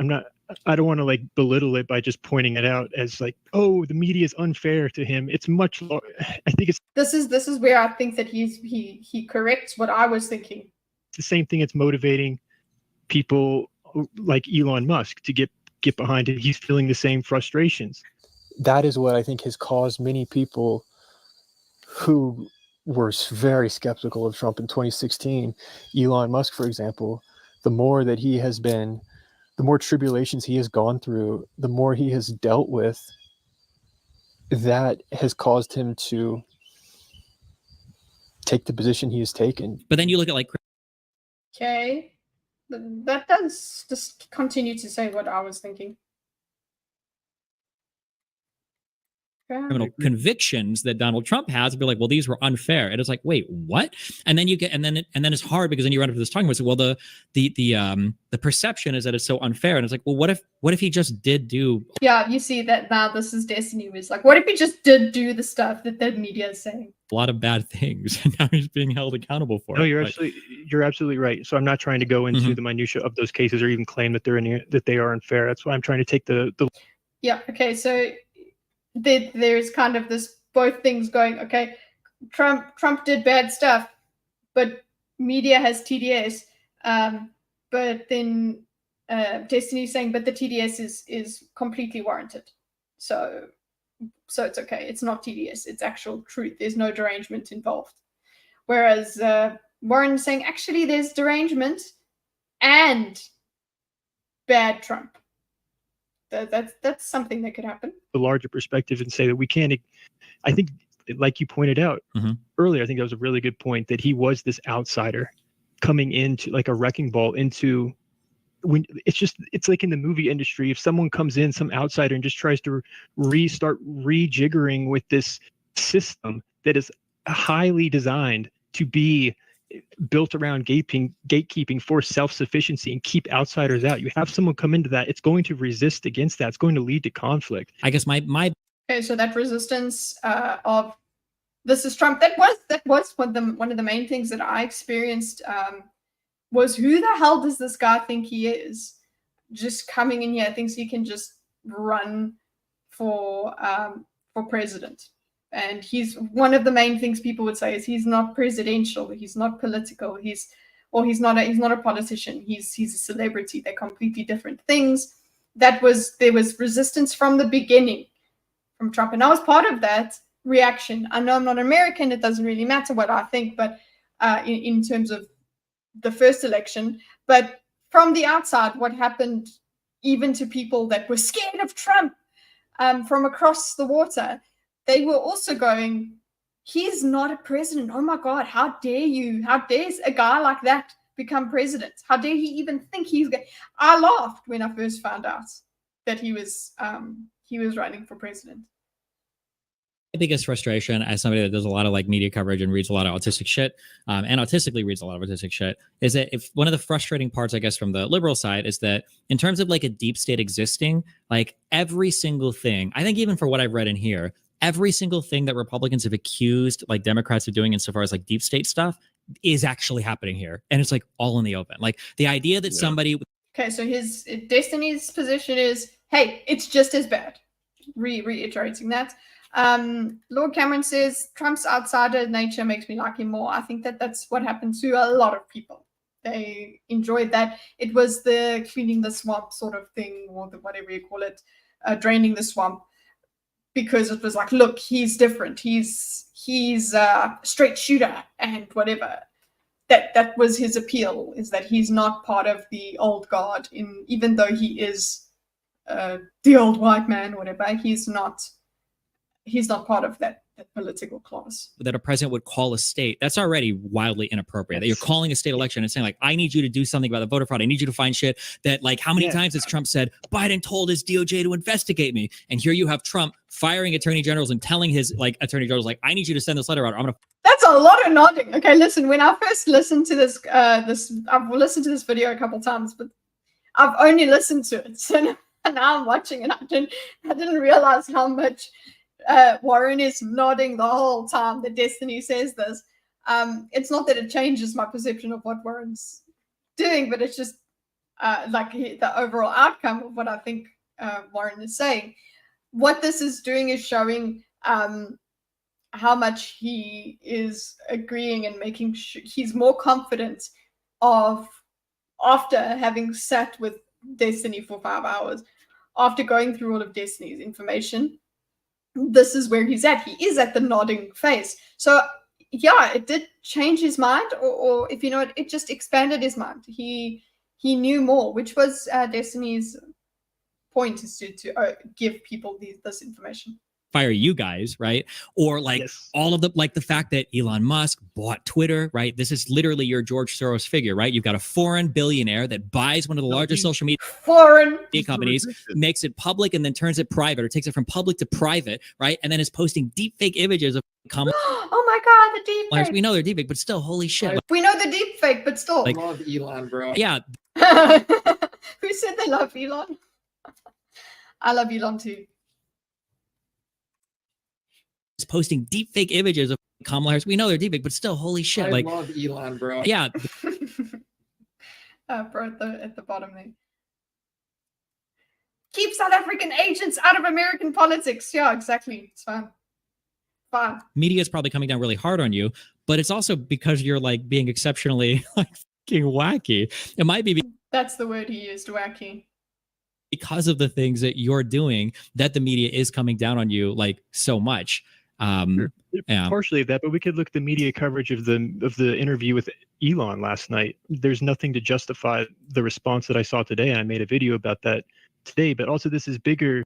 I don't want to belittle it by just pointing it out as oh, the media is unfair to him. It's much. I think it's. This is where I think that he corrects what I was thinking. It's the same thing. It's motivating people like Elon Musk to get behind it. He's feeling the same frustrations. That is what I think has caused many people who were very skeptical of Trump in 2016. Elon Musk, for example, the more that he has been, the more tribulations he has gone through, the more he has dealt with, that has caused him to take the position he has taken. But then you look at like Okay. That does just continue to say what I was thinking. criminal convictions that Donald Trump has and be like, well, these were unfair. And it's like, wait, what? And then you get, and then it's hard because then you run up to this talking about, well, the perception is that it's so unfair. And it's like, well, what if he just did do? Yeah, you see that now. This is Destiny was like, what if he just did do the stuff that the media is saying? A lot of bad things, and now he's being held accountable for No, it. you're absolutely right. So I'm not trying to go into the minutia of those cases or even claim that that they are unfair. That's why I'm trying to take the. Yeah. Okay. So there's kind of this both things going. Okay, Trump did bad stuff, but media has TDS. But then Destiny's saying, but the TDS is completely warranted. So it's okay. It's not TDS. It's actual truth. There's no derangement involved. Whereas Warren is saying, actually, there's derangement and bad Trump. That's something that could happen. The larger perspective and say that we can't. I think, like you pointed out earlier, I think that was a really good point, that he was this outsider coming into like a wrecking ball into. When it's like in the movie industry, if someone comes in, some outsider, and just tries to restart rejiggering with this system that is highly designed to be built around gatekeeping for self-sufficiency and keep outsiders out. You have someone come into that, it's going to resist against that. It's going to lead to conflict. I guess my okay, so that resistance of this is Trump. That was one of the main things that I experienced. Was who the hell does this guy think he is? Just coming in here, thinks he can just run for president. And he's one of the main things people would say is he's not presidential, he's not political, he's not a politician. He's a celebrity. They're completely different things. There was resistance from the beginning from Trump, and I was part of that reaction. I know I'm not American. It doesn't really matter what I think, but in terms of the first election, but from the outside, what happened even to people that were scared of Trump from across the water, they were also going, he's not a president. Oh my God, how dare you? How dares a guy like that become president? How dare he even think he's going? I laughed when I first found out that he was running for president. My biggest frustration as somebody that does a lot of like media coverage and reads a lot of autistic shit, and autistically reads a lot of autistic shit, is that if one of the frustrating parts, I guess, from the liberal side is that in terms of like a deep state existing, like every single thing, I think even for what I've read in here, every single thing that Republicans have accused like Democrats of doing insofar as like deep state stuff is actually happening here. And it's like all in the open. Like the idea that somebody. Okay, so his Destiny's position is, hey, it's just as bad. Reiterating that. Lord Cameron says Trump's outsider nature makes me like him more. I think that's what happened to a lot of people. They enjoyed that. It was the cleaning the swamp sort of thing, or the whatever you call it, draining the swamp, because it was like, look, he's different. He's a straight shooter and whatever. That was his appeal, is that he's not part of the old guard. Even though he is the old white man, whatever, he's not part of that political class. That a president would call a state, that's already wildly inappropriate. That you're calling a state election and saying like, I need you to do something about the voter fraud. I need you to find shit that, like, how many times has Trump said Biden told his DOJ to investigate me? And here you have Trump firing attorney generals and telling his like attorney generals like, I need you to send this letter out. That's a lot of nodding. Okay, listen, when I first listened to this, I've listened to this video a couple times, but I've only listened to it. So now I'm watching, and I didn't realize how much Warren is nodding the whole time that Destiny says this. It's not that it changes my perception of what Warren's doing, but it's just like the overall outcome of what I think Warren is saying. What this is doing is showing how much he is agreeing and making sure he's more confident of, after having sat with Destiny for 5 hours, after going through all of Destiny's information, this is where he's at. He is at the nodding phase. So yeah, it did change his mind, or if you know it just expanded his mind. He knew more, which was Destiny's point, is to give people this information. Fire you guys, right? Or like Yes. all of the fact that Elon Musk bought Twitter, right? This is literally your George Soros figure, right? You've got a foreign billionaire that buys one of the largest social media Foreign companies, makes it public, and then turns it private, or takes it from public to private, right? And then is posting deep fake images of Kamala. Oh my god, the deep Harris. fake. We know they're deep fake, but still, holy shit. We know the deep fake, but still. Like- I love Elon, bro. Yeah, Who said they love Elon? I love Elon too. is posting deep fake images of Kamala Harris. We know they're deep fake, but still, holy shit. I Like, love Elon, bro. yeah, Bro, at the bottom there. Keep South African agents out of American politics. Yeah, exactly. It's fine. Fine. media is probably coming down really hard on you, but it's also because you're like being exceptionally like fucking wacky. It might be That's the word he used, wacky. because of the things that you're doing that the media is coming down on you like so much. Yeah. Partially of that, but we could look at the media coverage of the interview with Elon last night. There's nothing to justify the response that I saw today, and I made a video about that today. But also, this is bigger.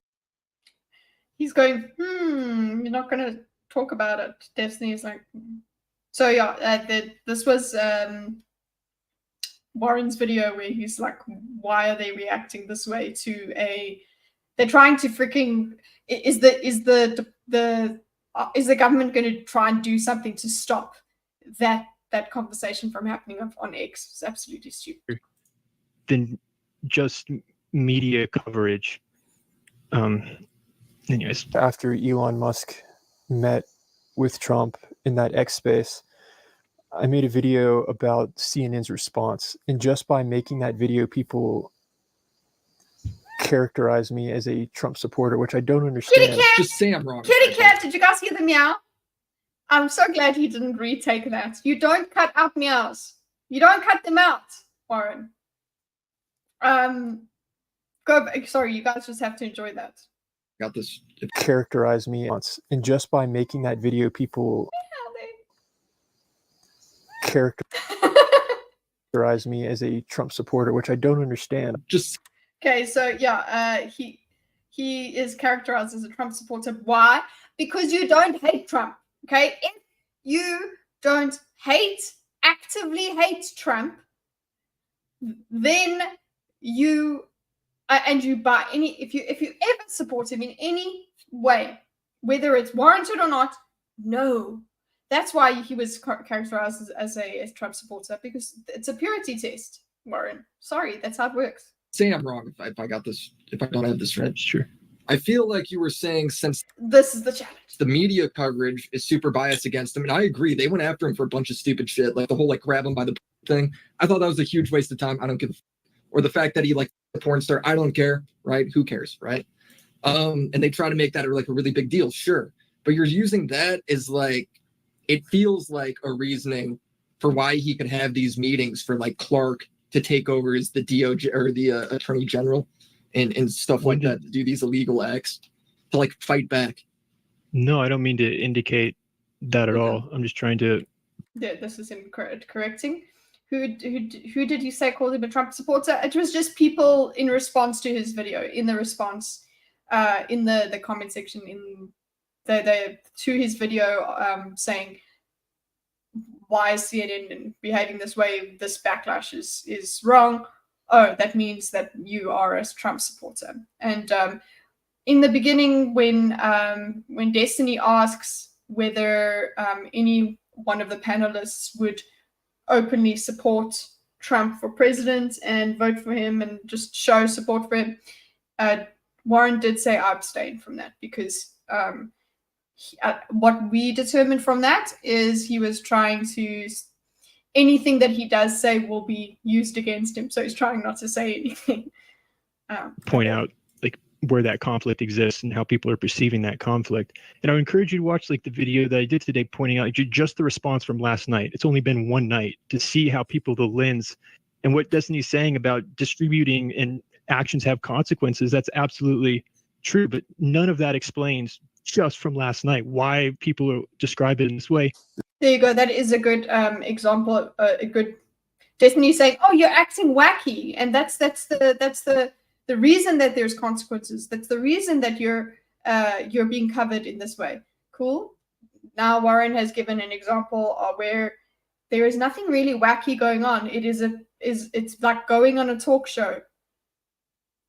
He's going, you're not going to talk about it. Destiny's like, so yeah, this was Warren's video where he's like, why are they reacting this way to they're trying to freaking, is the government going to try and do something to stop that conversation from happening on X? It's absolutely stupid. Than just media coverage. Anyways, After Elon Musk met with Trump in that X space, I made a video about CNN's response. And just by making that video, people characterize me as a Trump supporter, which I don't understand. Kitty cat! Just say I'm wrong. Kitty cat, did you guys hear the meow? I'm so glad he didn't retake that. You don't cut out meows. You don't cut them out, Warren. Go back. Sorry, you guys just have to enjoy that. Got this. Characterize me once. And just by making that video, people characterize me as a Trump supporter, which I don't understand. Just Okay, so yeah, he is characterized as a Trump supporter. Why? Because you don't hate Trump. Okay, if you don't actively hate Trump, then you and you buy if you ever support him in any way, whether it's warranted or not, no. That's why he was characterized as a Trump supporter, because it's a purity test, Warren. Sorry, that's how it works. say I'm wrong if I got this, if I don't have this right. sure. I feel like you were saying since This is the challenge. the media coverage is super biased against him, and I agree. They went after him for a bunch of stupid shit, like the whole like grab him by the thing. I thought that was a huge waste of time. I don't give a or the fact that he like the porn star. I don't care, right? Who cares, right? And they try to make that like a really big deal, sure. But you're using that as like, it feels like a reasoning for why he could have these meetings for like Clark to take over as the DOJ or the Attorney General and stuff like that, to do these illegal acts, to like fight back. No, I don't mean to indicate that at all. I'm just trying to. Yeah, this is him correcting. Who did you say called him a Trump supporter? It was just people in response to his video, in the response, in the comment section, in the to his video, saying, why is CNN behaving this way? This backlash is wrong. Oh, that means that you are a Trump supporter. And in the beginning, when Destiny asks whether any one of the panelists would openly support Trump for president and vote for him and just show support for him, Warren did say I abstain from that, because what we determined from that is he was trying to, anything that he does say will be used against him, so he's trying not to say anything. Point out like where that conflict exists and how people are perceiving that conflict. And I would encourage you to watch like the video that I did today, pointing out just the response from last night. It's only been one night, to see how people, the lens and what Destiny's saying about distributing and actions have consequences. That's absolutely true, but none of that explains just from last night why people are describe it in this way. There you go. That is a good example. A good Destiny saying, "Oh, you're acting wacky," and that's the reason that there's consequences. That's the reason that you're being covered in this way. Cool. Now Warren has given an example of where there is nothing really wacky going on. It's like going on a talk show.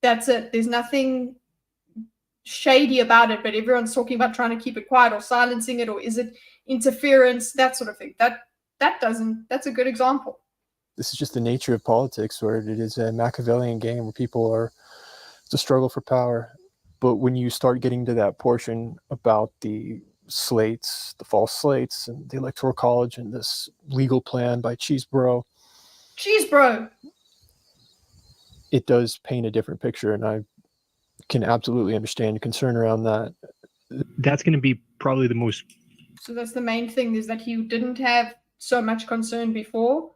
That's it. There's nothing shady about it, but everyone's talking about trying to keep it quiet or silencing it, or is it interference, that sort of thing. That's a good example. This is just the nature of politics, where it is a Machiavellian game where people are, it's a struggle for power. But when you start getting to that portion about the slates, the false slates, and the Electoral College, and this legal plan by Cheesebro, it does paint a different picture, and I can absolutely understand your concern around that. That's going to be probably the most. So that's the main thing, is that he didn't have so much concern before,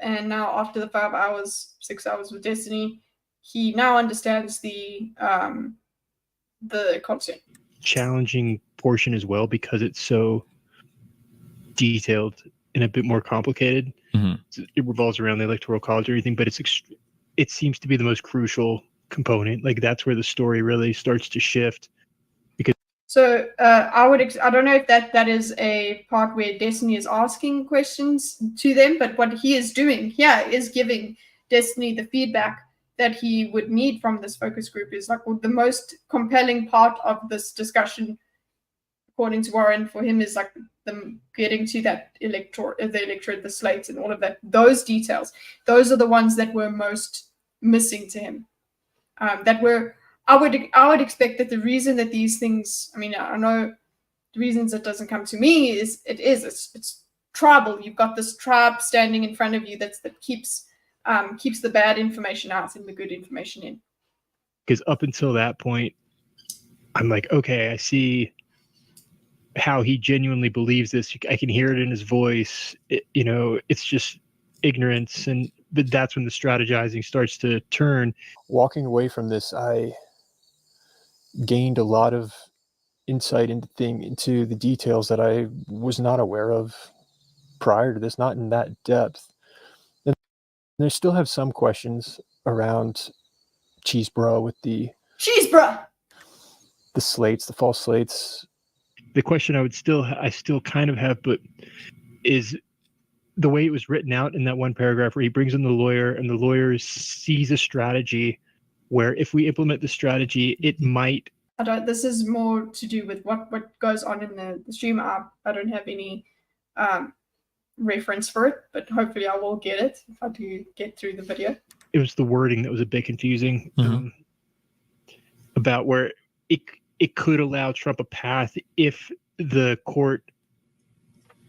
and now after the 6 hours with Destiny, he now understands the concern. Challenging portion as well, because it's so detailed and a bit more complicated. Mm-hmm. It revolves around the Electoral College or anything, but it seems to be the most crucial component. Like, that's where the story really starts to shift. So I don't know if that is a part where Destiny is asking questions to them, but what he is doing here is giving Destiny the feedback that he would need from this focus group. Is like the most compelling part of this discussion, according to Warren, for him, is like them getting to that the electorate, the slates, and all of that. Those details, those are the ones that were most missing to him. I would expect that the reason that these things, I mean, I know the reasons it doesn't come to me is it's tribal. You've got this tribe standing in front of you that keeps the bad information out and the good information in. Because up until that point, I'm like, okay, I see how he genuinely believes this. I can hear it in his voice. It's just ignorance, but that's when the strategizing starts to turn. Walking away from this, I gained a lot of insight into the details that I was not aware of prior to this, not in that depth. And I still have some questions around Cheesebro with the slates, the false slates. The question I still kind of have, but is the way it was written out in that one paragraph where he brings in the lawyer, and the lawyer sees a strategy where if we implement the strategy, it might. This is more to do with what goes on in the stream app. I don't have any reference for it, but hopefully I will get it if I do get through the video. It was the wording that was a bit confusing, about where it could allow Trump a path if the court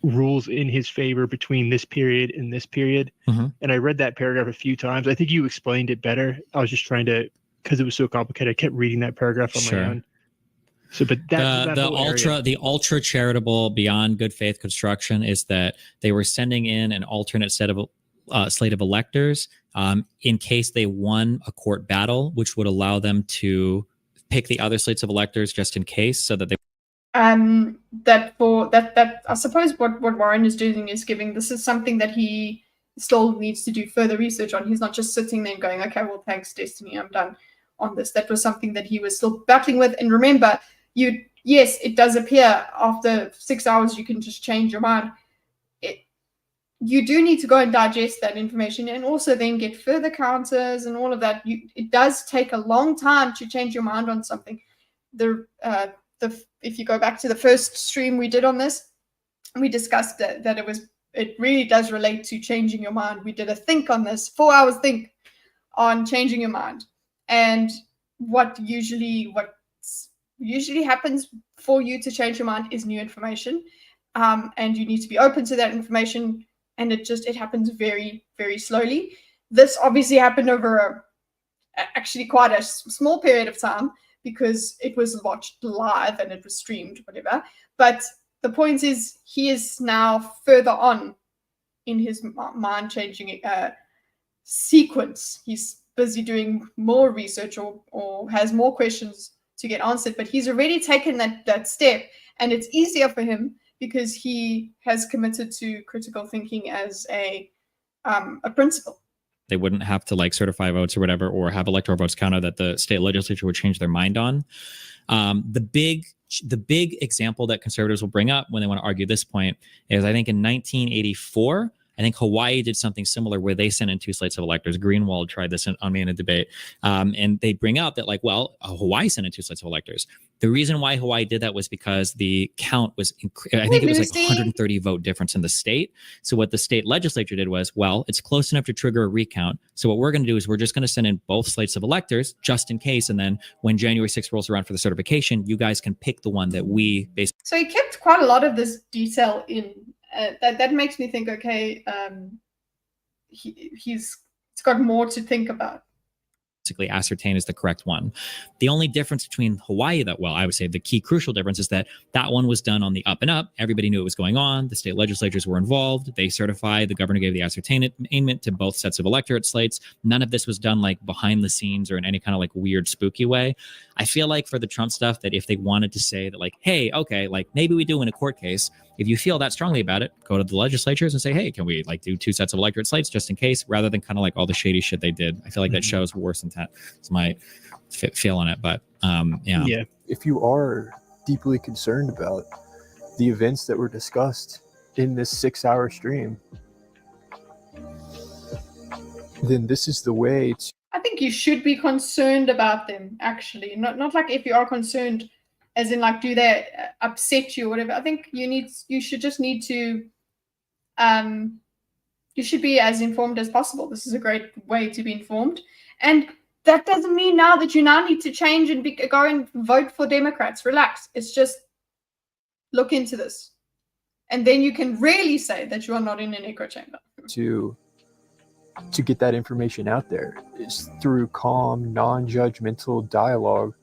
rules in his favor between this period and this period. And I read that paragraph a few times. I think you explained it better. I was just trying to, because it was so complicated, I kept reading that paragraph on my own. So, but the ultra charitable beyond good faith construction is that they were sending in an alternate slate of electors in case they won a court battle, which would allow them to pick the other slates of electors just in case, so that they. That I suppose what Warren is doing is giving. This is something that he still needs to do further research on. He's not just sitting there and going, okay, well, thanks, Destiny, I'm done on this. That was something that he was still battling with. And remember, yes, it does appear after 6 hours you can just change your mind. You do need to go and digest that information, and also then get further counters and all of that. It does take a long time to change your mind on something. If you go back to the first stream we did on this, we discussed that it really does relate to changing your mind. We did a think on this, 4 hours think on changing your mind. And what usually happens for you to change your mind is new information. And you need to be open to that information. And it happens very, very slowly. This obviously happened over actually quite a small period of time, because it was watched live and it was streamed, whatever. But the point is, he is now further on in his mind-changing sequence. He's busy doing more research or has more questions to get answered, but he's already taken that step, and it's easier for him because he has committed to critical thinking as a principle. They wouldn't have to like certify votes or whatever, or have electoral votes counted that the state legislature would change their mind on. The big example that conservatives will bring up when they want to argue this point is, I think in 1984, I think Hawaii did something similar where they sent in 2 slates of electors. Greenwald tried this on me in a debate. And they bring up that like, well, Hawaii sent in 2 slates of electors. The reason why Hawaii did that was because the count was, I think it was like 130 vote difference in the state. So what the state legislature did was, well, it's close enough to trigger a recount. So what we're going to do is we're just going to send in both slates of electors just in case. And then when January 6th rolls around for the certification, you guys can pick the one that we basically. So he kept quite a lot of this detail in. That makes me think, okay, he's got more to think about. Basically ascertain is the correct one. The only difference between Hawaii I would say the key crucial difference is that one was done on the up and up. Everybody knew it was going on. The state legislatures were involved. They certified. The governor gave the ascertainment to both sets of electorate slates. None of this was done like behind the scenes or in any kind of like weird spooky way. I feel like for the Trump stuff, that if they wanted to say that like, hey, okay, like maybe we do in a court case, if you feel that strongly about it, go to the legislatures and say, hey, can we like do 2 sets of electorate slates just in case, rather than kind of like all the shady shit they did. I feel like that shows worse intent. It's my feel on it, but yeah. If you are deeply concerned about the events that were discussed in this 6-hour stream, then this is the way to. I think you should be concerned about them, actually. Not like if you are concerned, as in like, do they upset you or whatever. I think you should just need to, you should be as informed as possible. This is a great way to be informed. And that doesn't mean now that you now need to change and go and vote for Democrats. Relax. It's just look into this. And then you can really say that you are not in an echo chamber. To get that information out there is through calm, non-judgmental dialogue.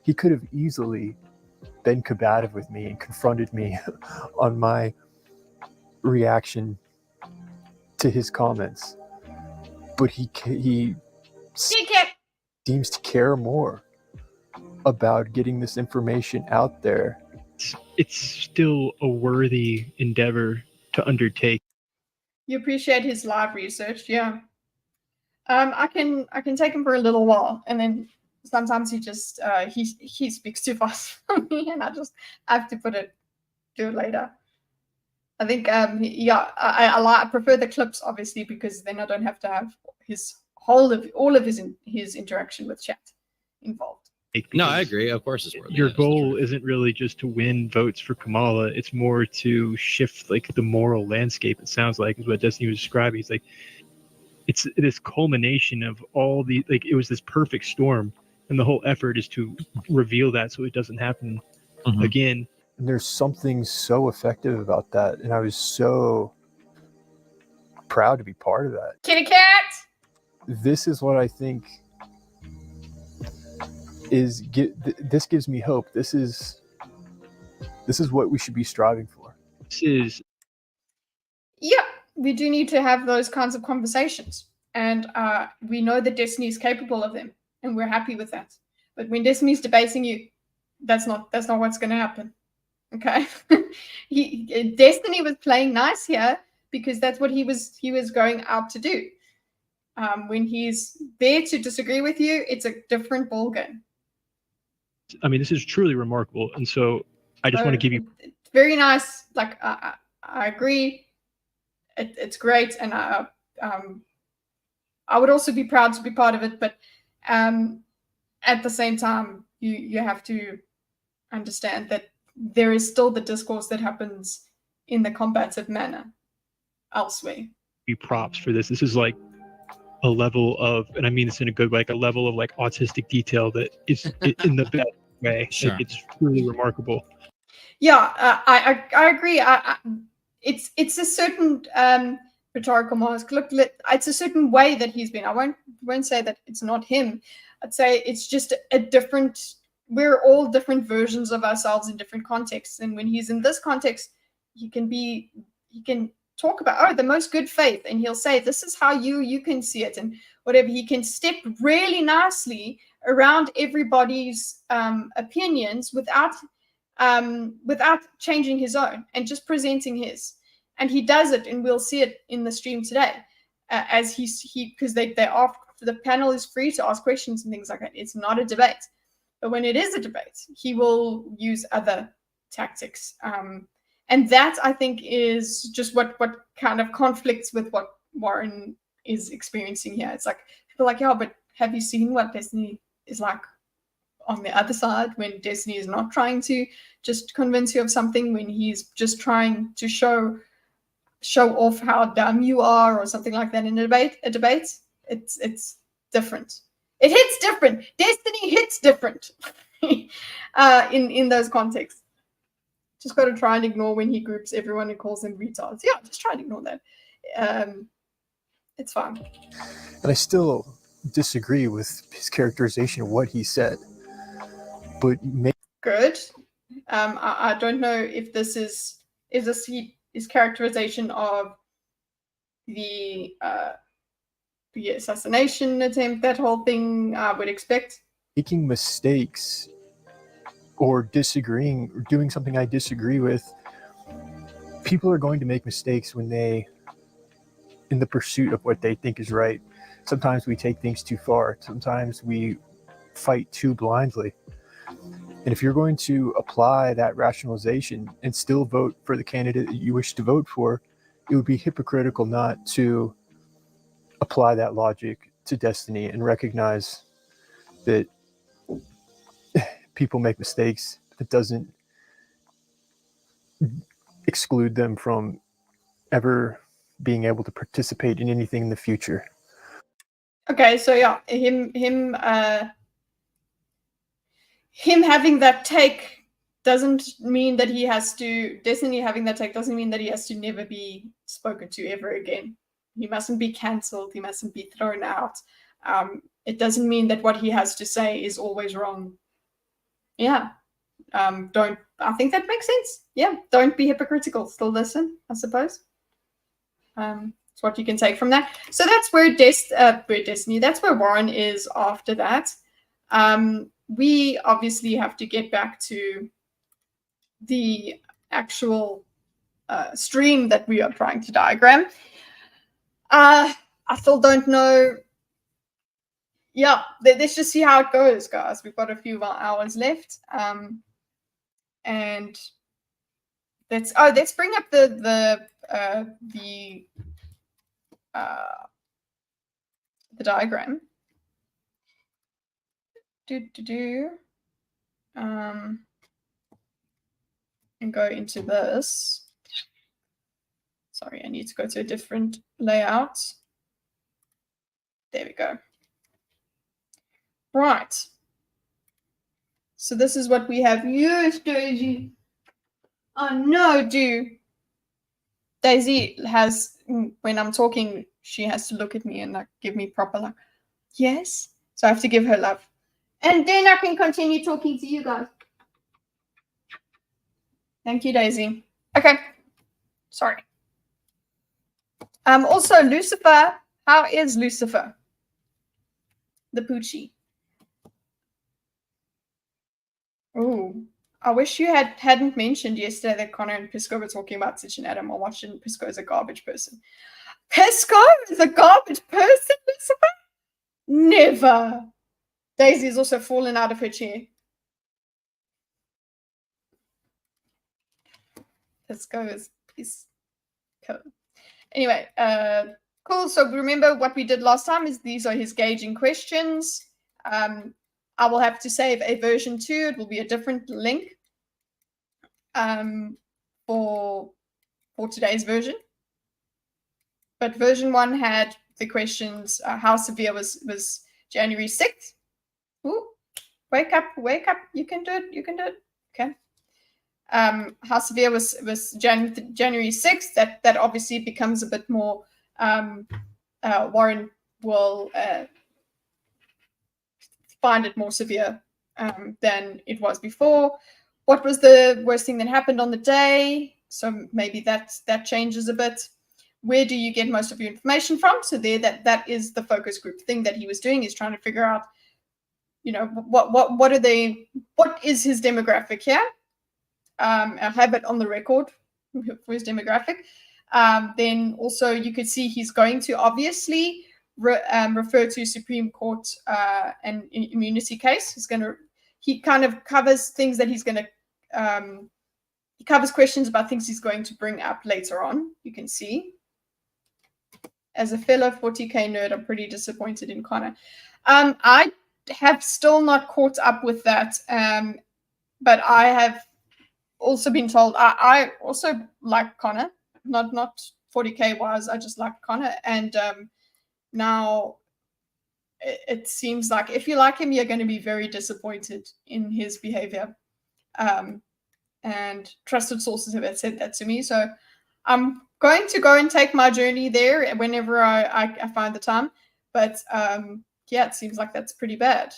He could have easily been combative with me and confronted me on my reaction to his comments, but he seems to care more about getting this information out there. It's still a worthy endeavor to undertake. You appreciate his live research, yeah. I can take him for a little while, and then sometimes he just he speaks too fast for me, and I have to do it later. I think I prefer the clips, obviously, because then I don't have to have his all of his interaction with chat involved. No, I agree. Of course, it's worth it. Your goal isn't really just to win votes for Kamala. It's more to shift like the moral landscape. It sounds like is what Destiny was describing. It's like it's this culmination of all the like. It was this perfect storm, and the whole effort is to reveal that so it doesn't happen again. And there's something so effective about that, and I was so proud to be part of that. Kitty cat. This is what I think this gives me hope. This is what we should be striving for. We do need to have those kinds of conversations, and we know that Destiny is capable of them, and we're happy with that. But when Destiny's debating you, that's not what's going to happen. Okay. Destiny was playing nice here because that's what he was going out to do. When he's there to disagree with you, it's a different ballgame. I mean, this is truly remarkable, and so I just want to give you very nice. Like I agree, it's great, and I would also be proud to be part of it. But at the same time, you have to understand that there is still the discourse that happens in the combative manner elsewhere. Props for this. This is like a level of, and I mean this in a good way, like a level of like autistic detail that is in the best way. Sure. Like, it's really remarkable. Yeah, I agree. It's a certain rhetorical mask. Look, it's a certain way that he's been. I won't say that it's not him. I'd say it's just a different. We're all different versions of ourselves in different contexts, and when he's in this context, he can talk about the most good faith, and he'll say this is how you can see it, and whatever. He can step really nicely around everybody's opinions without without changing his own and just presenting his. And he does it, and we'll see it in the stream today, as he because the panel is free to ask questions and things like that. It's not a debate, but when it is a debate, he will use other tactics, and that I think is just what kind of conflicts with what Warren is experiencing here. It's like people are like, yeah, but have you seen what Destiny is like on the other side, when Destiny is not trying to just convince you of something, when he's just trying to show off how dumb you are or something like that in a debate. It's different. It hits different. Destiny hits different in those contexts. Just got to try and ignore when he groups everyone and calls them retards. Yeah, just try and ignore that. It's fine. And I still disagree with his characterization of what he said. But good. I don't know if this is his characterization of the assassination attempt, that whole thing. I would expect making mistakes or disagreeing or doing something I disagree with. People are going to make mistakes when they, in the pursuit of what they think is right. Sometimes we take things too far. Sometimes we fight too blindly. And if you're going to apply that rationalization and still vote for the candidate that you wish to vote for, it would be hypocritical not to apply that logic to Destiny and recognize that people make mistakes. It doesn't exclude them from ever being able to participate in anything in the future. Okay, so yeah, him having that take doesn't mean that he has to. Destiny having that take doesn't mean that he has to never be spoken to ever again. He mustn't be cancelled. He mustn't be thrown out. It doesn't mean that what he has to say is always wrong. Yeah. I think that makes sense. Yeah. Don't be hypocritical. Still listen, I suppose. It's what you can take from that. So that's where Destiny, that's where Warren is after that. We obviously have to get back to the actual stream that we are trying to diagram. I still don't know. Yeah, let's just see how it goes, guys. We've got a few hours left. And let's bring up the diagram. And go into this. Sorry, I need to go to a different layout. There we go. Right. So this is what we have. Yes, Daisy. Oh no, dude. Daisy has, when I'm talking, she has to look at me and like give me proper like, yes. So I have to give her love. And then I can continue talking to you guys. Thank you, Daisy. Okay. Sorry. Also, Lucifer. How is Lucifer? The Poochie. Oh, I wish you hadn't mentioned yesterday that Connor and Pisco were talking about Stitch and Adam. I watched it and Pisco is a garbage person. Pisco is a garbage person, Lucifer? Never. Daisy is also fallen out of her chair. Pisco is Pisco. Anyway, cool. So remember what we did last time is these are his gauging questions. I will have to save a version 2. It will be a different link for today's version. But version 1 had the questions, how severe was January 6th? Ooh, wake up. You can do it. Okay. How severe was January 6th? That obviously becomes a bit more, Warren will find it more severe than it was before. What was the worst thing that happened on the day? So maybe that changes a bit. Where do you get most of your information from? So there, that is the focus group thing that he was doing, is trying to figure out, what is his demographic here? I have it on the record for his demographic. Then also you could see he's going to obviously refer to Supreme Court and immunity case. He kind of covers things that he's going to, he covers questions about things he's going to bring up later on. You can see. As a fellow 40K nerd, I'm pretty disappointed in Connor. I have still not caught up with that, but I have also been told I also like Connor, not 40K wise. I just like Connor, and now it seems like if you like him, you're going to be very disappointed in his behavior. And trusted sources have said that to me, so I'm going to go and take my journey there whenever I find the time. But yeah, it seems like that's pretty bad.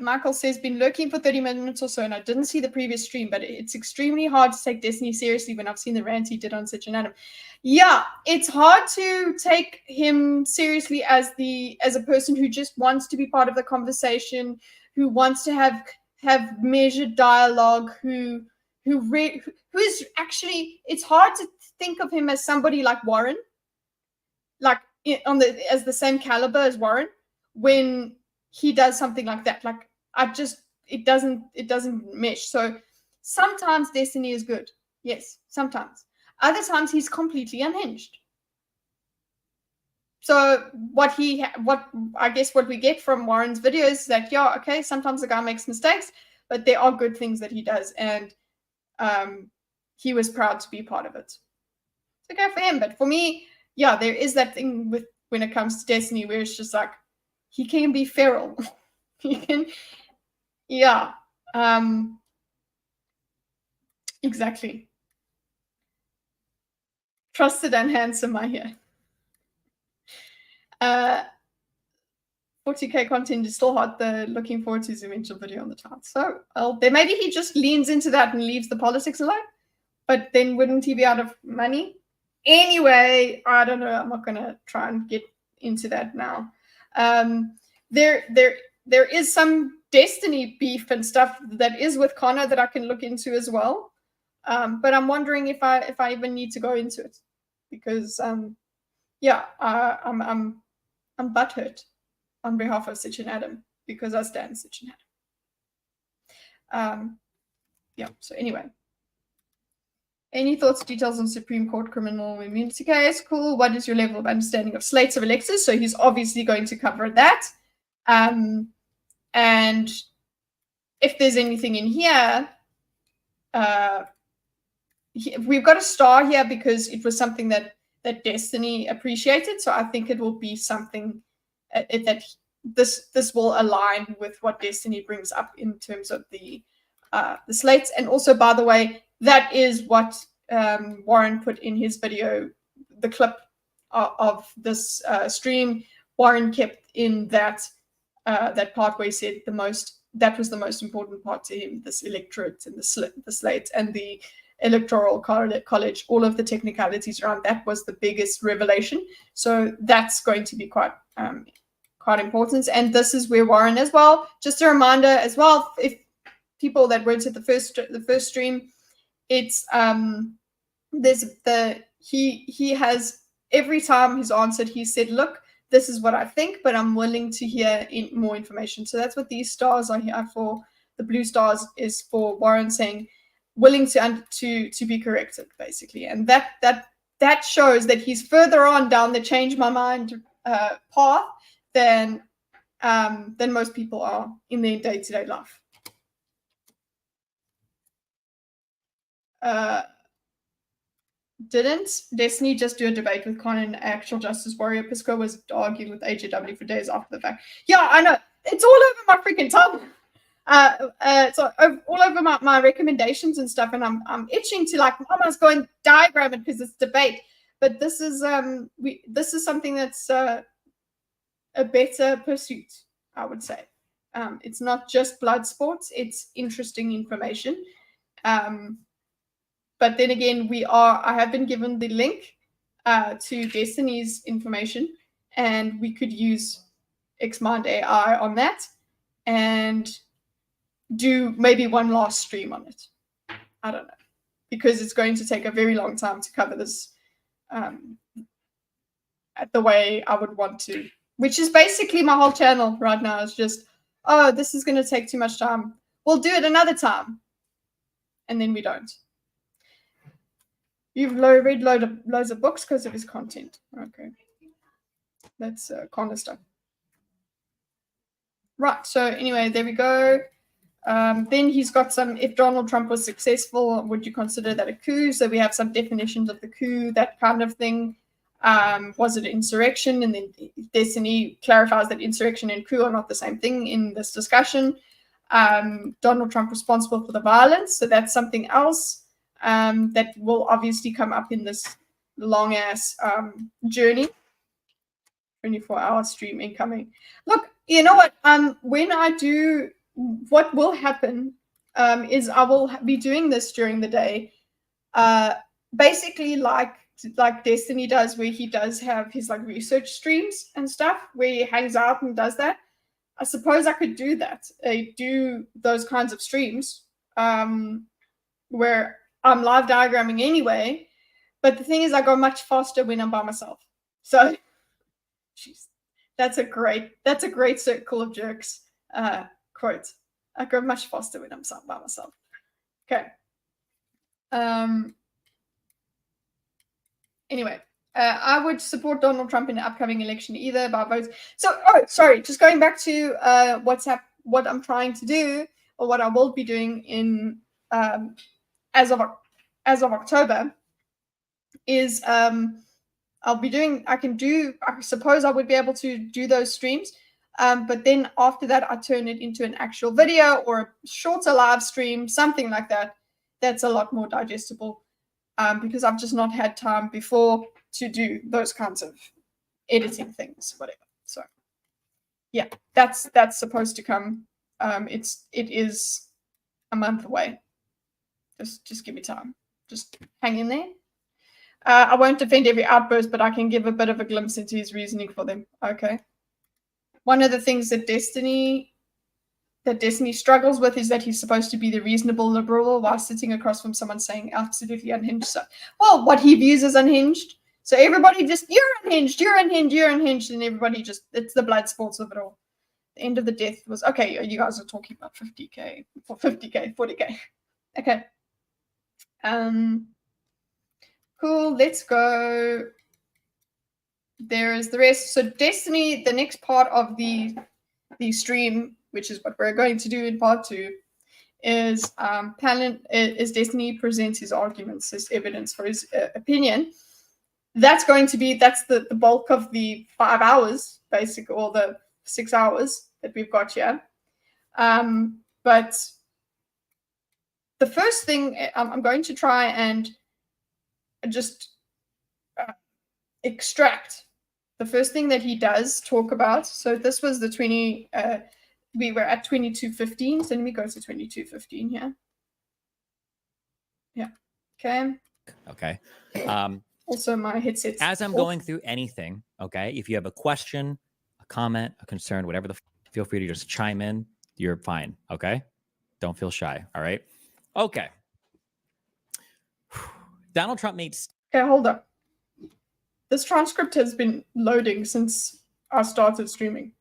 Michael says, been lurking for 30 minutes or so, and I didn't see the previous stream, but it's extremely hard to take Destiny seriously when I've seen the rant he did on Such an Adam. Yeah, it's hard to take him seriously as a person who just wants to be part of the conversation, who wants to have measured dialogue, who's actually, it's hard to think of him as somebody like Warren, like as the same caliber as Warren, when he does something like that. Like it doesn't mesh. So sometimes Destiny is good. Yes, sometimes. Other times he's completely unhinged. So what I guess what we get from Warren's videos is that, yeah, okay, sometimes the guy makes mistakes, but there are good things that he does, and he was proud to be part of it. It's okay for him, but for me, yeah, there is that thing with when it comes to Destiny where it's just like he can be feral. He can, yeah, exactly. Trusted and handsome, I hear. 40K content is still hot. They're looking forward to his eventual video on the chart. So, well, then maybe he just leans into that and leaves the politics alone. But then wouldn't he be out of money? Anyway, I don't know. I'm not going to try and get into that now. There is some Destiny beef and stuff that is with Connor that I can look into as well. But I'm wondering if I even need to go into it, because yeah, I'm butthurt on behalf of Such an Adam, because I stand Such an Adam. Yeah. So anyway, any thoughts, details on Supreme Court criminal immunity case? Cool. What is your level of understanding of slates of electors? So he's obviously going to cover that. And if there's anything in here, we've got a star here because it was something that Destiny appreciated. So I think it will be something that this will align with what Destiny brings up in terms of the slates. And also, by the way, that is what Warren put in his video, the clip of this stream. Warren kept in that part where he said that was the most important part to him, this electorate and the slate and the electoral college, all of the technicalities around that was the biggest revelation. So that's going to be quite important. And this is where Warren as well, just a reminder as well, if people that weren't at the first stream, it's he has, every time he's answered, he said, look, this is what I think, but I'm willing to hear more information. So that's what these stars are here for. The blue stars is for Warren saying willing to be corrected, basically. And that shows that he's further on down the change my mind path than most people are in their day-to-day life. Didn't Destiny just do a debate with Con and actual Justice Warrior? Pisco was arguing with AJW for days after the fact. Yeah, I know. It's all over my freaking tongue. So all over my recommendations and stuff, and I'm itching to like almost go and diagram it because it's debate. But this is something that's a better pursuit, I would say. It's not just blood sports; it's interesting information. But then again, I have been given the link to Destiny's information, and we could use Xmind AI on that and do maybe one last stream on it. I don't know, because it's going to take a very long time to cover this at the way I would want to, which is basically my whole channel right now. Is just, oh, this is going to take too much time. We'll do it another time. And then we don't. You've read loads of books because of his content. Okay. That's Connor stuff. Right. So anyway, there we go. Then he's got some, if Donald Trump was successful, would you consider that a coup? So we have some definitions of the coup, that kind of thing. Was it insurrection? And then Destiny clarifies that insurrection and coup are not the same thing in this discussion. Donald Trump responsible for the violence. So that's something else that will obviously come up in this long ass journey. 24-hour stream incoming. Look, you know what? When I do, what will happen is I will be doing this during the day, basically like Destiny does, where he does have his like research streams and stuff, where he hangs out and does that. I suppose I could do that. Do those kinds of streams where I'm live diagramming anyway, but the thing is, I go much faster when I'm by myself. So, jeez, that's a great circle of jerks quote. I go much faster when I'm by myself. Okay. Anyway, I would support Donald Trump in the upcoming election either by votes. So, sorry, just going back to what I'm trying to do, or what I will be doing in as of October, is I'll be doing. I suppose I would be able to do those streams, but then after that, I turn it into an actual video or a shorter live stream, something like that. That's a lot more digestible. Because I've just not had time before to do those kinds of editing things, whatever. So, yeah, that's supposed to come. It is a month away. Just give me time. Just hang in there. I won't defend every outburst, but I can give a bit of a glimpse into his reasoning for them. Okay. One of the things that Destiny struggles with is that he's supposed to be the reasonable liberal while sitting across from someone saying absolutely unhinged stuff. Well, what he views as unhinged. So everybody just, you're unhinged, and everybody just, it's the blood sports of it all. The end of the death was, okay, you guys are talking about 50K, 40K. Okay. Cool, let's go. There is the rest. So Destiny, the next part of the stream, which is what we're going to do in part 2, is Destiny presents his arguments, his evidence for his opinion. That's the bulk of the 5 hours, basically, or the 6 hours that we've got here. But the first thing I'm going to try and just extract the first thing that he does talk about. So this was the 20. We were at 22:15, so let me go to 22:15 here. Yeah. Okay. Okay. Also, my headset's As I'm going through anything, okay, if you have a question, a comment, a concern, whatever feel free to just chime in. You're fine. Okay. Don't feel shy. All right. Okay. Donald Trump made. Okay, hold up. This transcript has been loading since I started streaming.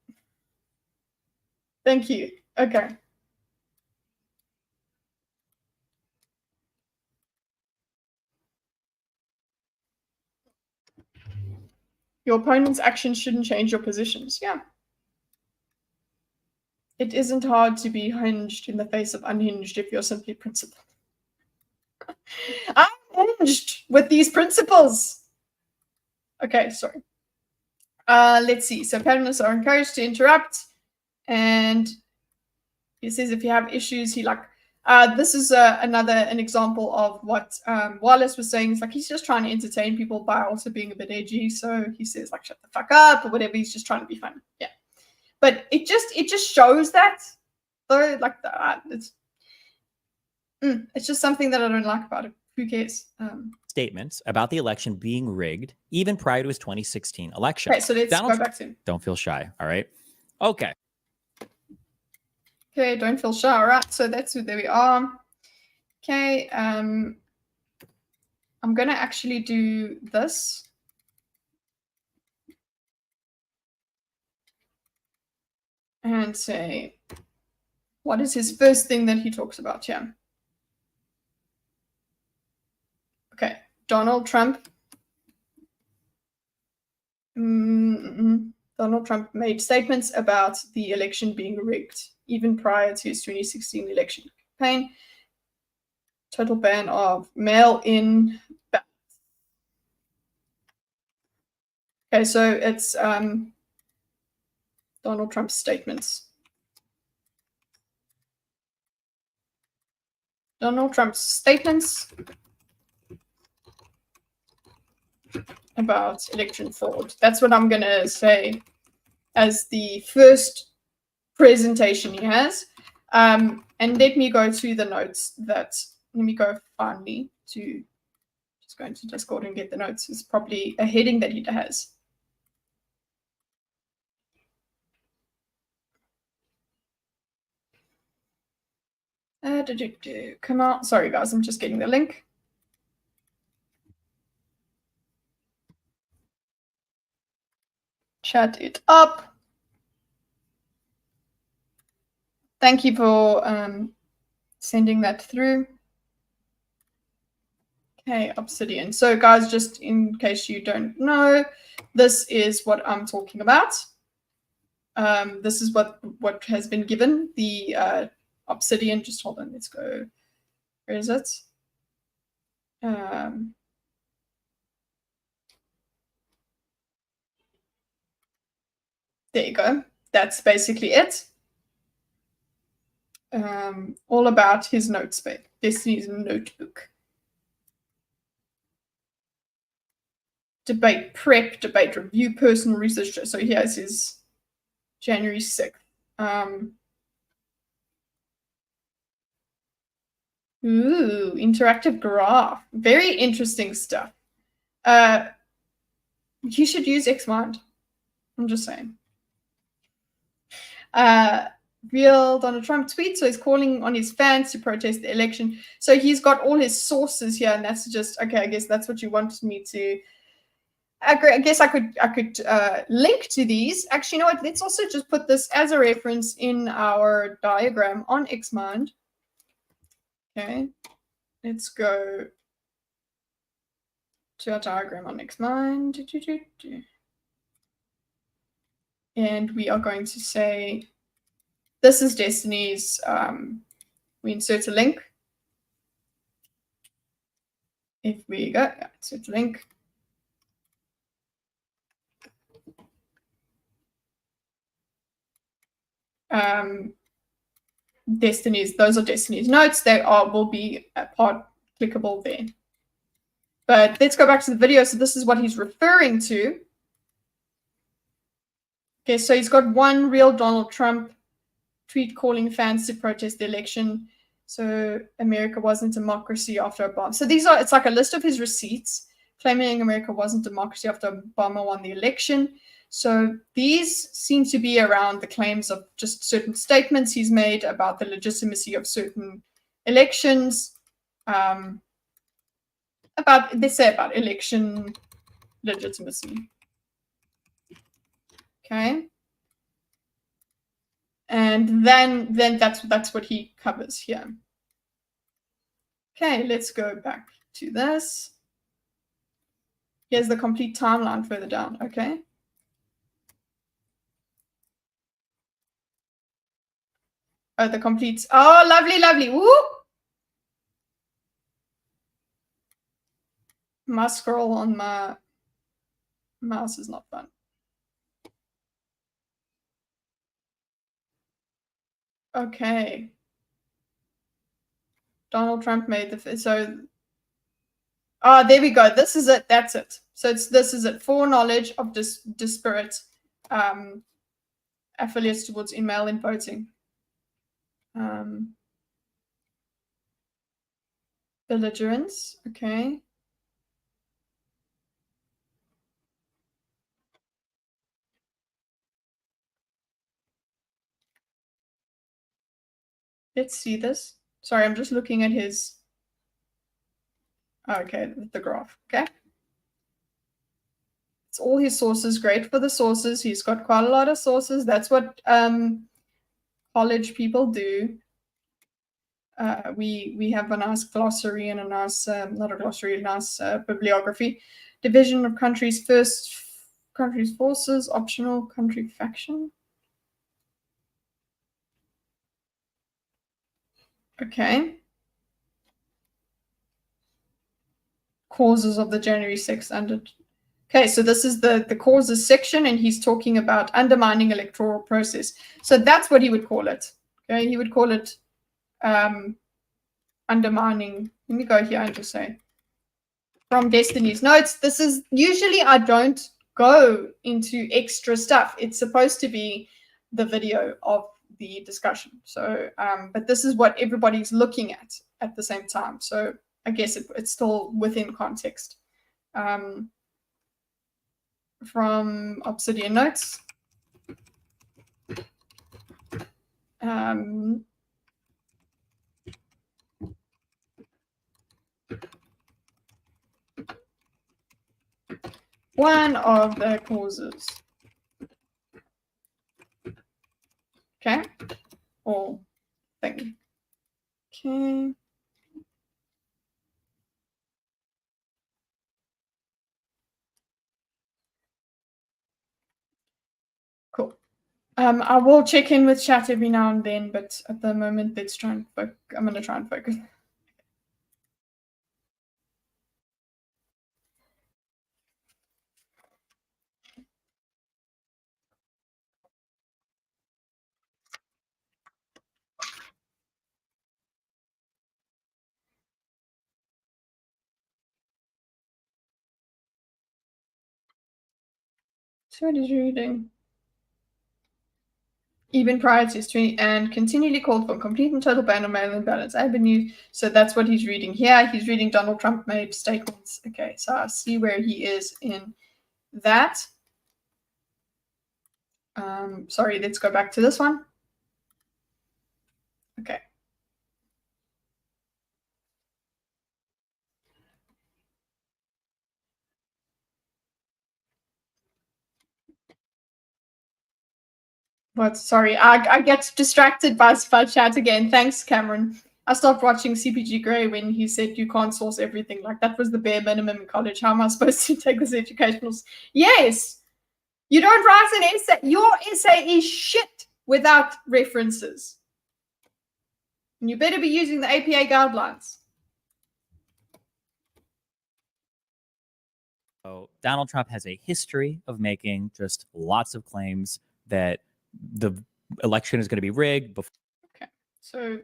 Thank you. Okay. Your opponent's actions shouldn't change your positions. Yeah. It isn't hard to be hinged in the face of unhinged if you're simply principled. I'm hinged with these principles. Okay, sorry. Let's see. So panelists are encouraged to interrupt. And he says if you have issues, this is an example of what Wallace was saying. It's like he's just trying to entertain people by also being a bit edgy. So he says like shut the fuck up or whatever. He's just trying to be funny. Yeah, but it just shows that though, like it's just something that I don't like about it. Who cares? Statements about the election being rigged even prior to his 2016 election. Okay, so let's Donald go back to. Don't feel shy. All right. Okay. Okay, don't feel shy. All right, so that's there we are. Okay, I'm gonna actually do this. And say, what is his first thing that he talks about here? Okay, Donald Trump. Donald Trump made statements about the election being rigged, even prior to his 2016 election campaign. Total ban of mail-in ballots. Okay, so it's Donald Trump's statements. Donald Trump's statements about election fraud. That's what I'm going to say as the first presentation he has. And let me go to the notes let me go finally to just go into Discord and get the notes. It's probably a heading that he has. Come on. Sorry, guys. I'm just getting the link. Chat it up. Thank you for sending that through. Okay, Obsidian. So, guys, just in case you don't know, this is what I'm talking about. This is what has been given. The Obsidian. Just hold on. Let's go. Where is it? There you go. That's basically it. All about his notes, Destiny's notebook. Debate prep, debate review, personal research. So here's his January 6th. Ooh, interactive graph. Very interesting stuff. You should use Xmind. I'm just saying. Real Donald Trump tweet. So he's calling on his fans to protest the election. So he's got all his sources here, and that's just okay. I guess that's what you wanted me to. I guess I could link to these. Actually, you know what? Let's also just put this as a reference in our diagram on Xmind. Okay, let's go to our diagram on Xmind. And we are going to say, this is Destiny's. We insert a link. If we go, insert a link. Those are Destiny's notes. They will be a part clickable there. But let's go back to the video. So this is what he's referring to. Okay, so he's got one real Donald Trump tweet calling fans to protest the election. So America wasn't democracy after Obama. So it's like a list of his receipts claiming America wasn't democracy after Obama won the election. So these seem to be around the claims of just certain statements he's made about the legitimacy of certain elections, about election legitimacy. Okay. And then that's what he covers here. Okay, let's go back to this. Here's the complete timeline further down. Okay. Oh, the complete. Oh, lovely, lovely. Woo! My scroll on my mouse is not fun. Okay. Donald Trump made the so. Oh, there we go. This is it. That's it. So this is it. Foreknowledge of disparate affiliates towards mail-in voting. Belligerence. Okay. Let's see this. Sorry, I'm just looking at his. Okay, the graph. Okay. It's all his sources. Great for the sources. He's got quite a lot of sources. That's what college people do. We have a nice glossary and a nice not a glossary, a nice bibliography. Division of countries first, countries forces, optional country faction. Okay. Causes of the January 6th under. Okay, so this is the causes section, and he's talking about undermining electoral process. So that's what he would call it. Okay, he would call it undermining. Let me go here and just say from Destiny's notes. This is usually I don't go into extra stuff. It's supposed to be the video of the discussion. So, but this is what everybody's looking at the same time. So I guess it's still within context. From Obsidian Notes. One of the causes. Okay. Or thing. Okay. Cool. I will check in with chat every now and then, but at the moment, let's try and I'm going to try and focus. So what is reading? Even prior to his 20 and continually called for a complete and total ban on mail-in ballots. Avenue. So that's what he's reading here. He's reading Donald Trump made statements. Okay, so I see where he is in that. Sorry, let's go back to this one. Okay. What? Sorry, I get distracted by chat again. Thanks, Cameron. I stopped watching CPG Grey when he said you can't source everything. Like, that was the bare minimum in college. How am I supposed to take this educational? Yes! You don't write an essay. Your essay is shit without references. And you better be using the APA guidelines. So Donald Trump has a history of making just lots of claims that the election is going to be rigged before. Okay, so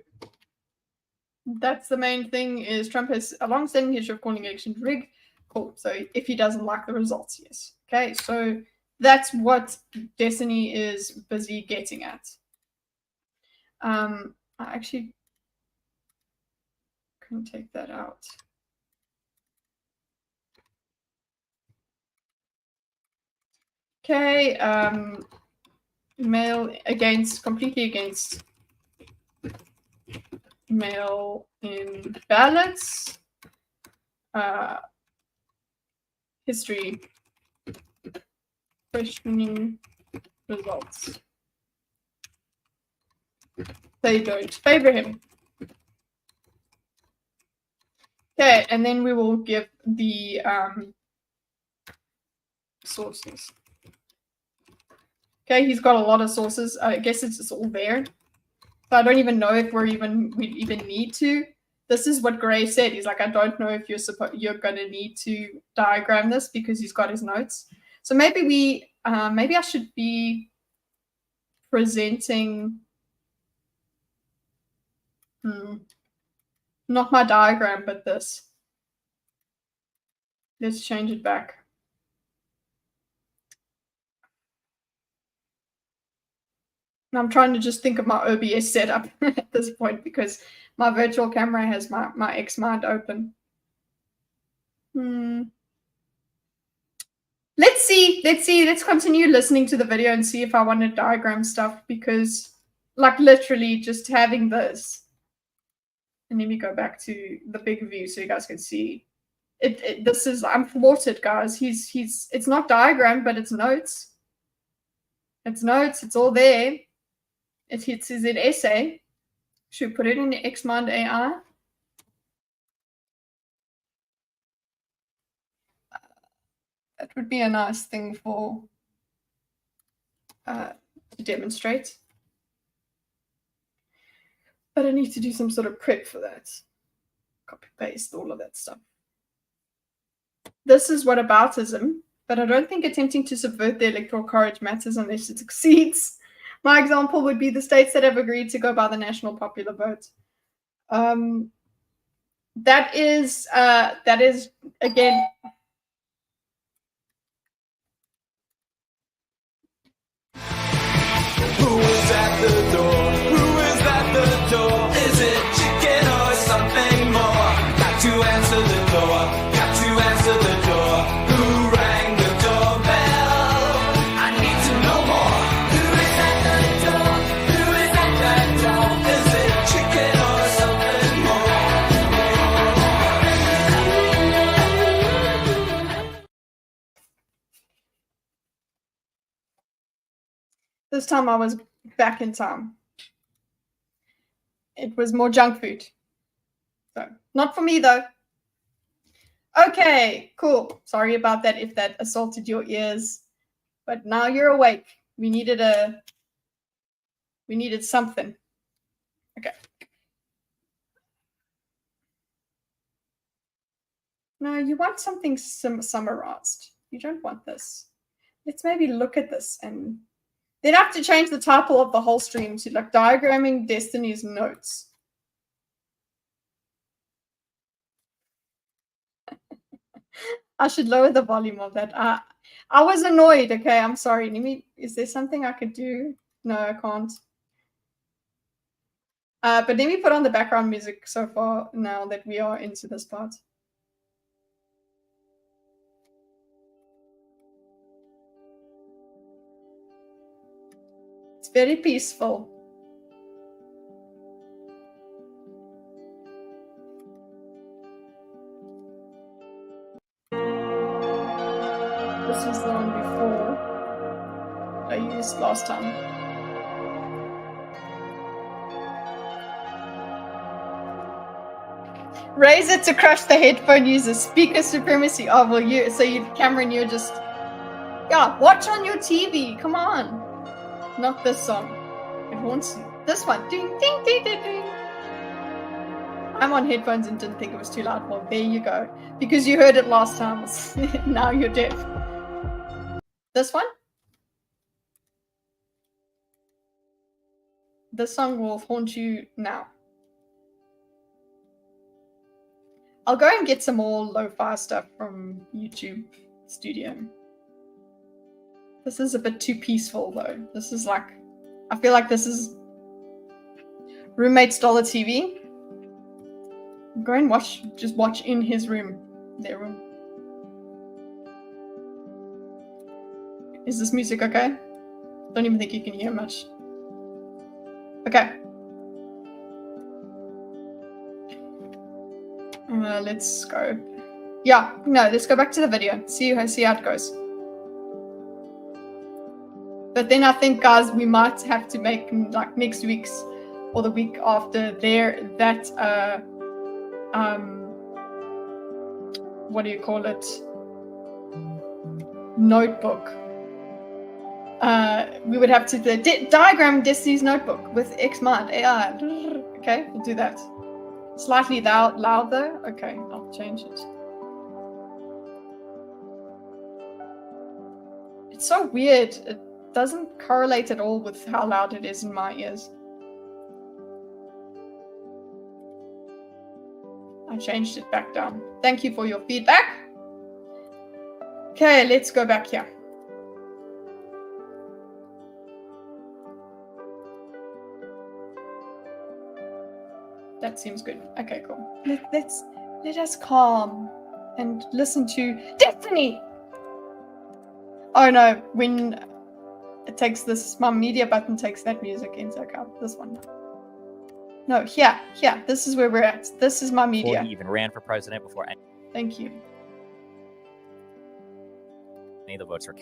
that's the main thing. Is Trump has a long-standing history of calling elections rigged. Cool. So if he doesn't like the results, yes. Okay, so that's what Destiny is busy getting at. I actually can take that out. Okay, mail against, completely against mail in ballots. History, questioning results. They don't favor him. Okay, and then we will give the sources. Okay, he's got a lot of sources. I guess it's just all there. So I don't even know if we even need to. This is what Gray said. He's like, I don't know if you're going to need to diagram this because he's got his notes. So maybe maybe I should be presenting. Not my diagram, but this. Let's change it back. And I'm trying to just think of my OBS setup at this point because my virtual camera has my Xmind open. Let's see. Let's continue listening to the video and see if I want to diagram stuff, because like literally just having this. And let me go back to the big view so you guys can see. This is, I'm thwarted, guys. It's not diagram, but it's notes. It's notes. It's all there. It's an essay. Should we put it in the Xmind AI? That would be a nice thing for to demonstrate. But I need to do some sort of prep for that. Copy paste all of that stuff. This is whataboutism, but I don't think attempting to subvert the electoral college matters unless it succeeds. My example would be the states that have agreed to go by the national popular vote. That is again. Who is at the door? Who is at the door? Is it chicken or something more? Got to answer the door. Got to answer the door. Who rang the doorbell? I need to know more. Who is at the door? Who is at that door? Is it chicken or something more? This time I was back in time. It was more junk food. So, not for me though. Okay, cool. Sorry about that if that assaulted your ears. But now you're awake. We needed something. Okay. No, you want something summarized. You don't want this. Let's maybe look at this and then I have to change the title of the whole stream to like Diagramming Destiny's Notes. I should lower the volume of that. I was annoyed. Okay, I'm sorry. Is there something I could do? No, I can't. But let me put on the background music so far now that we are into this part. It's very peaceful. This was the one before I used last time. Raise it to crush the headphone users. Speaker supremacy. Oh, well, Cameron, you're just... Yeah, watch on your TV. Come on. Not this song. It haunts you. This one. Ding, ding, ding, ding, ding. I'm on headphones and didn't think it was too loud. Well, there you go. Because you heard it last time. Now you're deaf. This one? This song will haunt you now. I'll go and get some more lo-fi stuff from YouTube Studio. This is a bit too peaceful though. This is like, I feel like this is roommate's dollar TV. Go and just watch in his room, their room. Is this music okay? Don't even think you can hear much. Okay. Let's go. Yeah, no, let's go back to the video. See how it goes. But then I think, guys, we might have to make like next week's or the week after that what do you call it? Notebook. We would have to diagram Destiny's Notebook with Xmind AI. Okay, we'll do that. Slightly loud though. Okay, I'll change it. It's so weird. It doesn't correlate at all with how loud it is in my ears. I changed it back down. Thank you for your feedback. Okay, let's go back here. That seems good. Okay, cool. Let us calm and listen to Destiny. Oh no, when it takes this, my media button takes that music into account. This one. No, here. This is where we're at. This is my Before media. he even ran for president, before Thank you. any of the votes were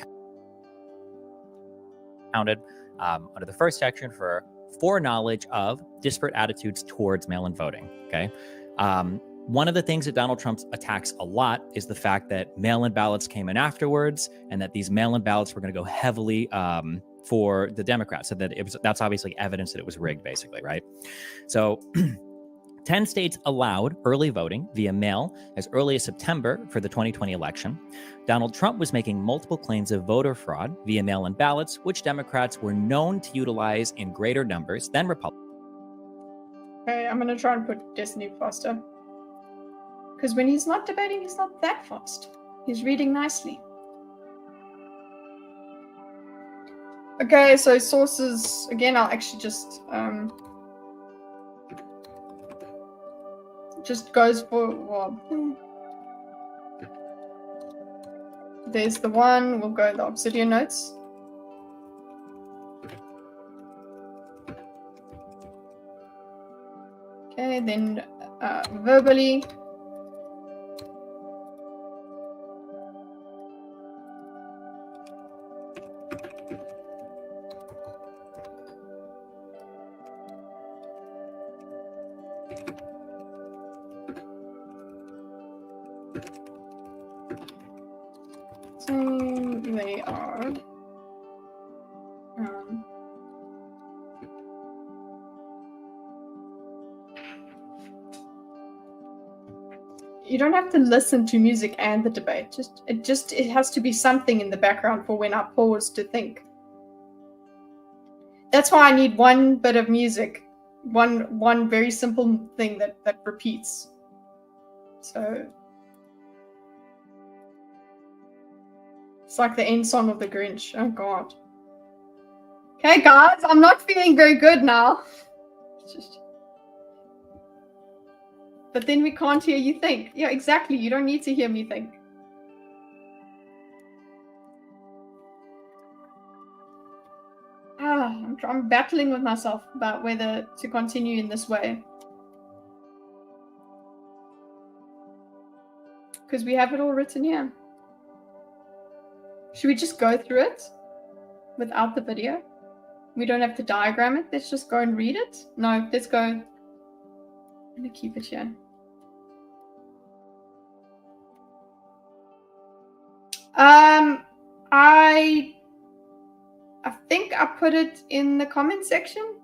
counted, under the first section for foreknowledge of disparate attitudes towards mail-in voting. Okay. One of the things that Donald Trump attacks a lot is the fact that mail-in ballots came in afterwards, and that these mail-in ballots were going to go heavily for the Democrats. So that's obviously evidence that it was rigged, basically, right? So 10 states allowed early voting via mail as early as September for the 2020 election. Donald Trump was making multiple claims of voter fraud via mail-in ballots, which Democrats were known to utilize in greater numbers than Republicans. Okay, I'm gonna try and put Destiny faster. Because when he's not debating, he's not that fast. He's reading nicely. Okay, so sources, again, I'll actually just goes for, well, there's the one, we'll go the Obsidian notes. Okay, then verbally. So they are you don't have to listen to music and the debate. It has to be something in the background for when I pause to think. That's why I need one bit of music, one very simple thing that repeats. So it's like the end song of the Grinch. Oh God. Okay, guys, I'm not feeling very good now. But then we can't hear you think. Yeah, exactly. You don't need to hear me think. I'm battling with myself about whether to continue in this way. Because we have it all written here. Should we just go through it without the video? We don't have to diagram it. Let's just go and read it. No, let's go. I'm going to keep it here. I think I put it in the comment section.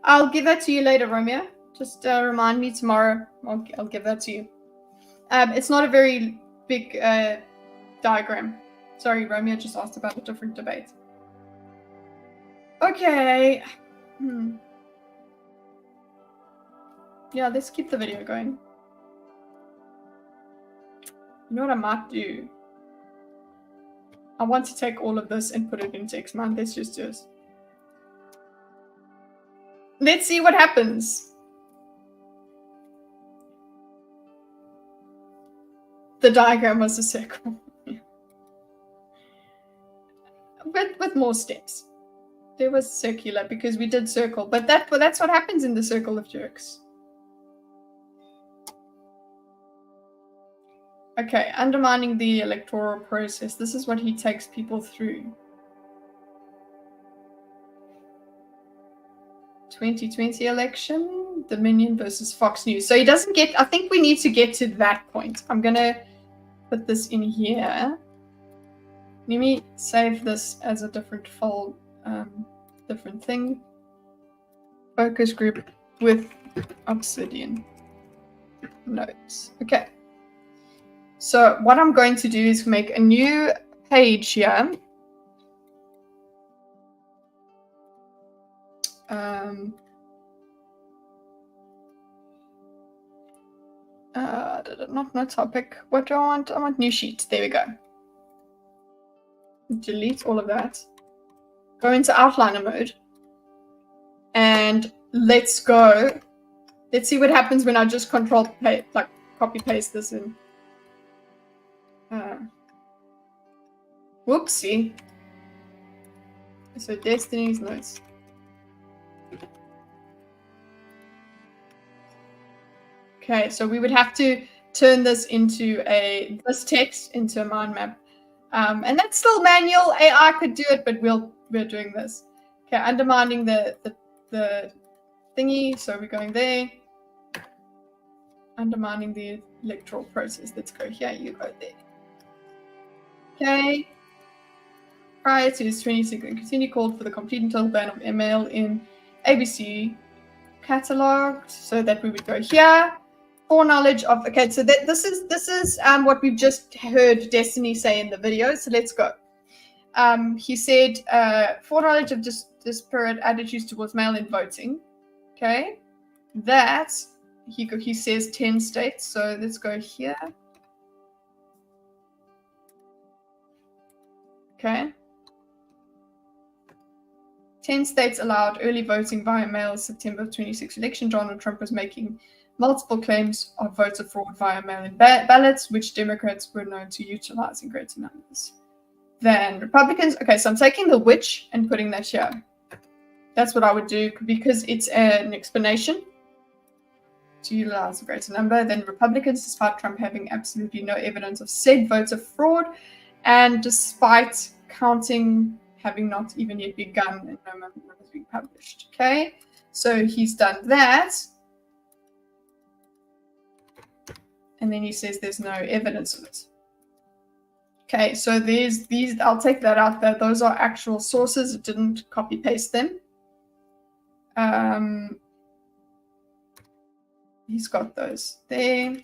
I'll give that to you later, Romeo. Just remind me tomorrow. I'll give that to you. It's not a very big diagram. Sorry, Romeo just asked about a different debate. Okay. Yeah, let's keep the video going. You know what I might do? I want to take all of this and put it in text, man. Let's just do it. Let's see what happens. The diagram was a circle. with more steps. There was circular because we did circle, but that's what happens in the circle of jerks. Okay, undermining the electoral process. This is what he takes people through. 2020 election, Dominion versus Fox News. So he doesn't get, I think we need to get to that point. I'm going to put this in here. Let me save this as a different fold, different thing. Focus group with Obsidian notes. Okay. So what I'm going to do is make a new page here. Not no topic. What do I want? I want new sheet. There we go. Delete all of that. Go into outliner mode. And let's go Let's see what happens when I just copy paste this in. Whoopsie. So Destiny's notes. Okay, so we would have to turn this into this text into a mind map. And that's still manual. AI could do it, but we're doing this. Okay, undermining the thingy. So we're going there. Undermining the electoral process. Let's go here. You go there. Okay. Prior to his 22nd continue called for the complete and total ban of ML in ABC cataloged. So that we would go here. Foreknowledge of so this is what we've just heard Destiny say in the video. So let's go. He said foreknowledge of disparate attitudes towards mail-in voting. Okay, that he says 10 states. So let's go here. Okay. 10 states allowed early voting via mail. September 26th election. Donald Trump was making multiple claims of voter fraud via mail-in ballots, which Democrats were known to utilize in greater numbers than Republicans. Okay, so I'm taking the which and putting that here. That's what I would do because it's an explanation to utilize a greater number than Republicans, despite Trump having absolutely no evidence of said voter fraud, and despite counting having not even yet begun and no numbers being published. Okay, so he's done that. And then he says there's no evidence of it. Okay, so there's these, I'll take that out there. Those are actual sources. It didn't copy paste them. He's got those there.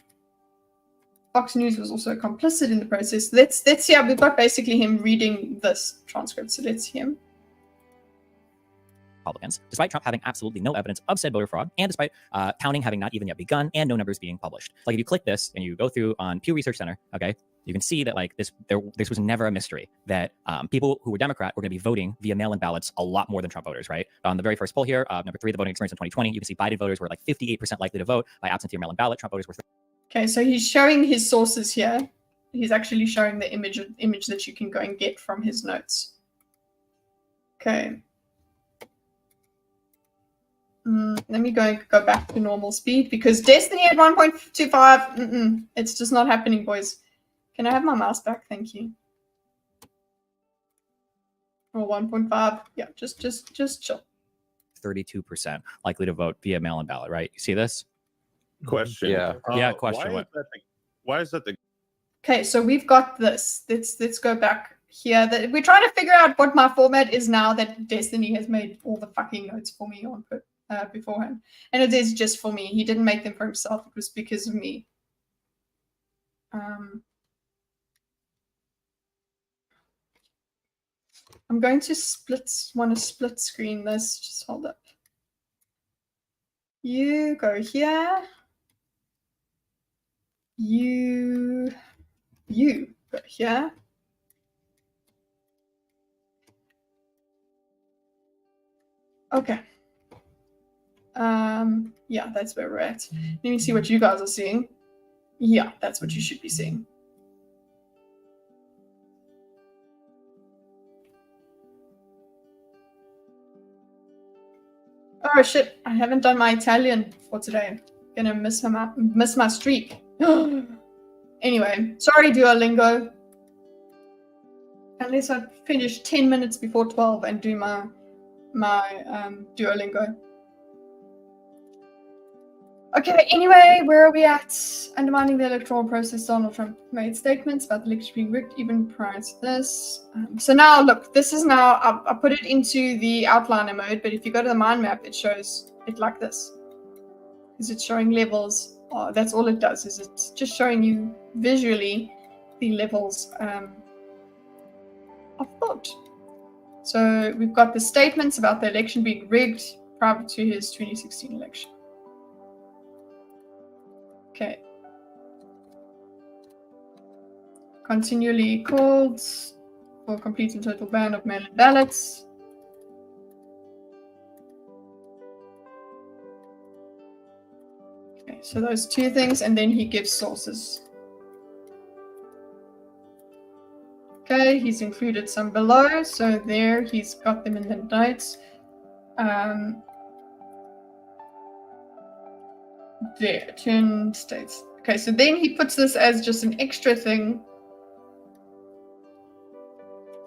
Fox News was also complicit in the process. Let's see. We've got basically him reading this transcript. So let's see him. Republicans, despite Trump having absolutely no evidence of said voter fraud, and despite counting having not even yet begun, and no numbers being published. Like if you click this and you go through on Pew Research Center, okay, you can see that like this was never a mystery that people who were Democrat were going to be voting via mail-in ballots a lot more than Trump voters, right? On the very first poll here, number 3, the voting experience in 2020, you can see Biden voters were like 58% likely to vote by absentee or mail-in ballot. Trump voters were. Okay, so he's showing his sources here. He's actually showing the image that you can go and get from his notes. Okay. Let me go back to normal speed because Destiny at 1.25. It's just not happening, boys. Can I have my mouse back? Thank you. Or 1.5. Yeah, just chill. 32% likely to vote via mail-in ballot, right? You see this? Question. Yeah. Question. Why is that the? Okay, so we've got this. Let's go back here. We're trying to figure out what my format is now that Destiny has made all the fucking notes for me on beforehand, and it is just for me. He didn't make them for himself. It was because of me. I'm going to split screen this. Just hold up. You go here. You go here. Okay. Yeah, that's where we're at. Let me see what you guys are seeing. Yeah, that's what you should be seeing. Oh shit, I haven't done my Italian for today. Gonna miss my streak. Anyway, sorry Duolingo. Unless I finish 10 minutes before 12 and do my Duolingo. Okay, anyway, where are we at? Undermining the electoral process. Donald Trump made statements about the election being rigged even prior to this. So now, look, this is now, I put it into the outliner mode, but if you go to the mind map, it shows it like this. Because it's showing levels. Oh, that's all it does, is it's just showing you visually the levels of thought. So we've got the statements about the election being rigged prior to his 2016 election. Okay. Continually called for complete and total ban of mail-in ballots. So those two things, and then he gives sources. Okay, he's included some below, so there he's got them in the notes. There, turn states. Okay, so then he puts this as just an extra thing.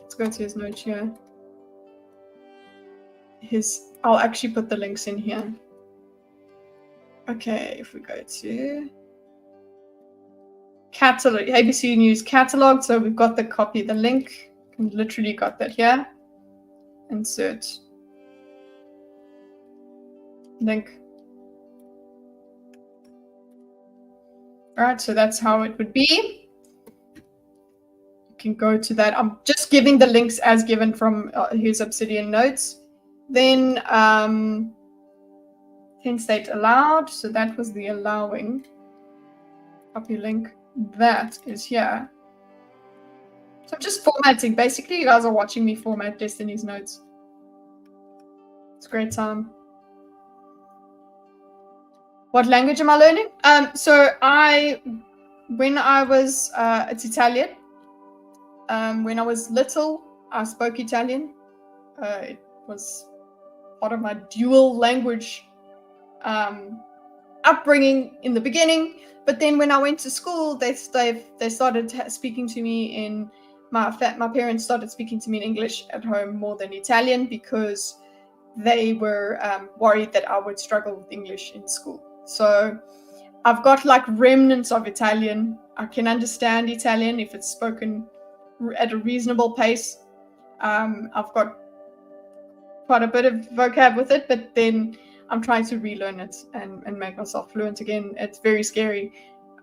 Let's go to his notes here. I'll actually put the links in here. Okay, if we go to catalog, ABC News catalog, so we've got the copy, the link, and literally got that here. Insert link. All right, so that's how it would be. You can go to that. I'm just giving the links as given from his Obsidian notes. Then 10 state allowed, so that was the allowing. Copy link, that is here. So I'm just formatting. Basically, you guys are watching me format Destiny's notes. It's a great time. What language am I learning? When I was, it's Italian. When I was little, I spoke Italian. It was part of my dual language upbringing in the beginning. But then when I went to school, they started speaking to me in my parents started speaking to me in English at home more than Italian because they were worried that I would struggle with English in school. So I've got like remnants of Italian. I can understand Italian if it's spoken at a reasonable pace. I've got quite a bit of vocab with it, but then I'm trying to relearn it and make myself fluent again. It's very scary.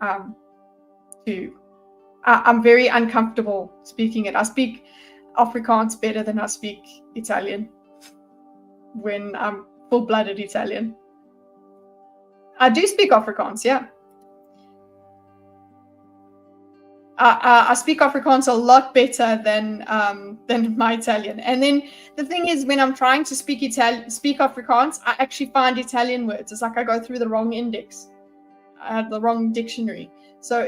I'm very uncomfortable speaking it. I speak Afrikaans better than I speak Italian when I'm full-blooded Italian. I do speak Afrikaans, yeah. I speak Afrikaans a lot better than my Italian. And then the thing is, when I'm trying to speak Afrikaans, I actually find Italian words. It's like I go through the wrong index. I have the wrong dictionary. So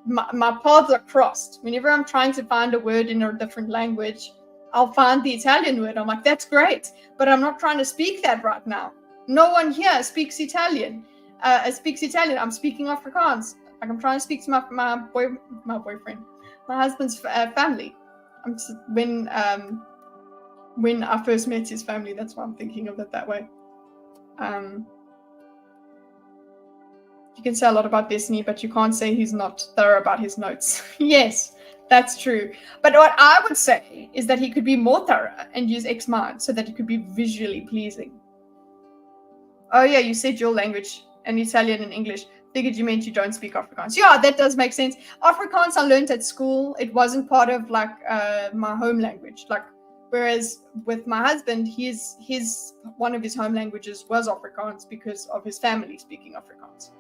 my paths are crossed. Whenever I'm trying to find a word in a different language, I'll find the Italian word. I'm like, that's great, but I'm not trying to speak that right now. No one here speaks Italian. I'm speaking Afrikaans. Like I'm trying to speak to my boyfriend, my husband's family. When I first met his family, that's why I'm thinking of it that way. You can say a lot about Destiny, but you can't say he's not thorough about his notes. Yes, that's true. But what I would say is that he could be more thorough and use Xmind so that it could be visually pleasing. Oh yeah, you said your language and Italian and English. Figured you meant you don't speak Afrikaans. Yeah, that does make sense. Afrikaans I learned at school. It wasn't part of like my home language. Like whereas with my husband, his one of his home languages was Afrikaans because of his family speaking Afrikaans.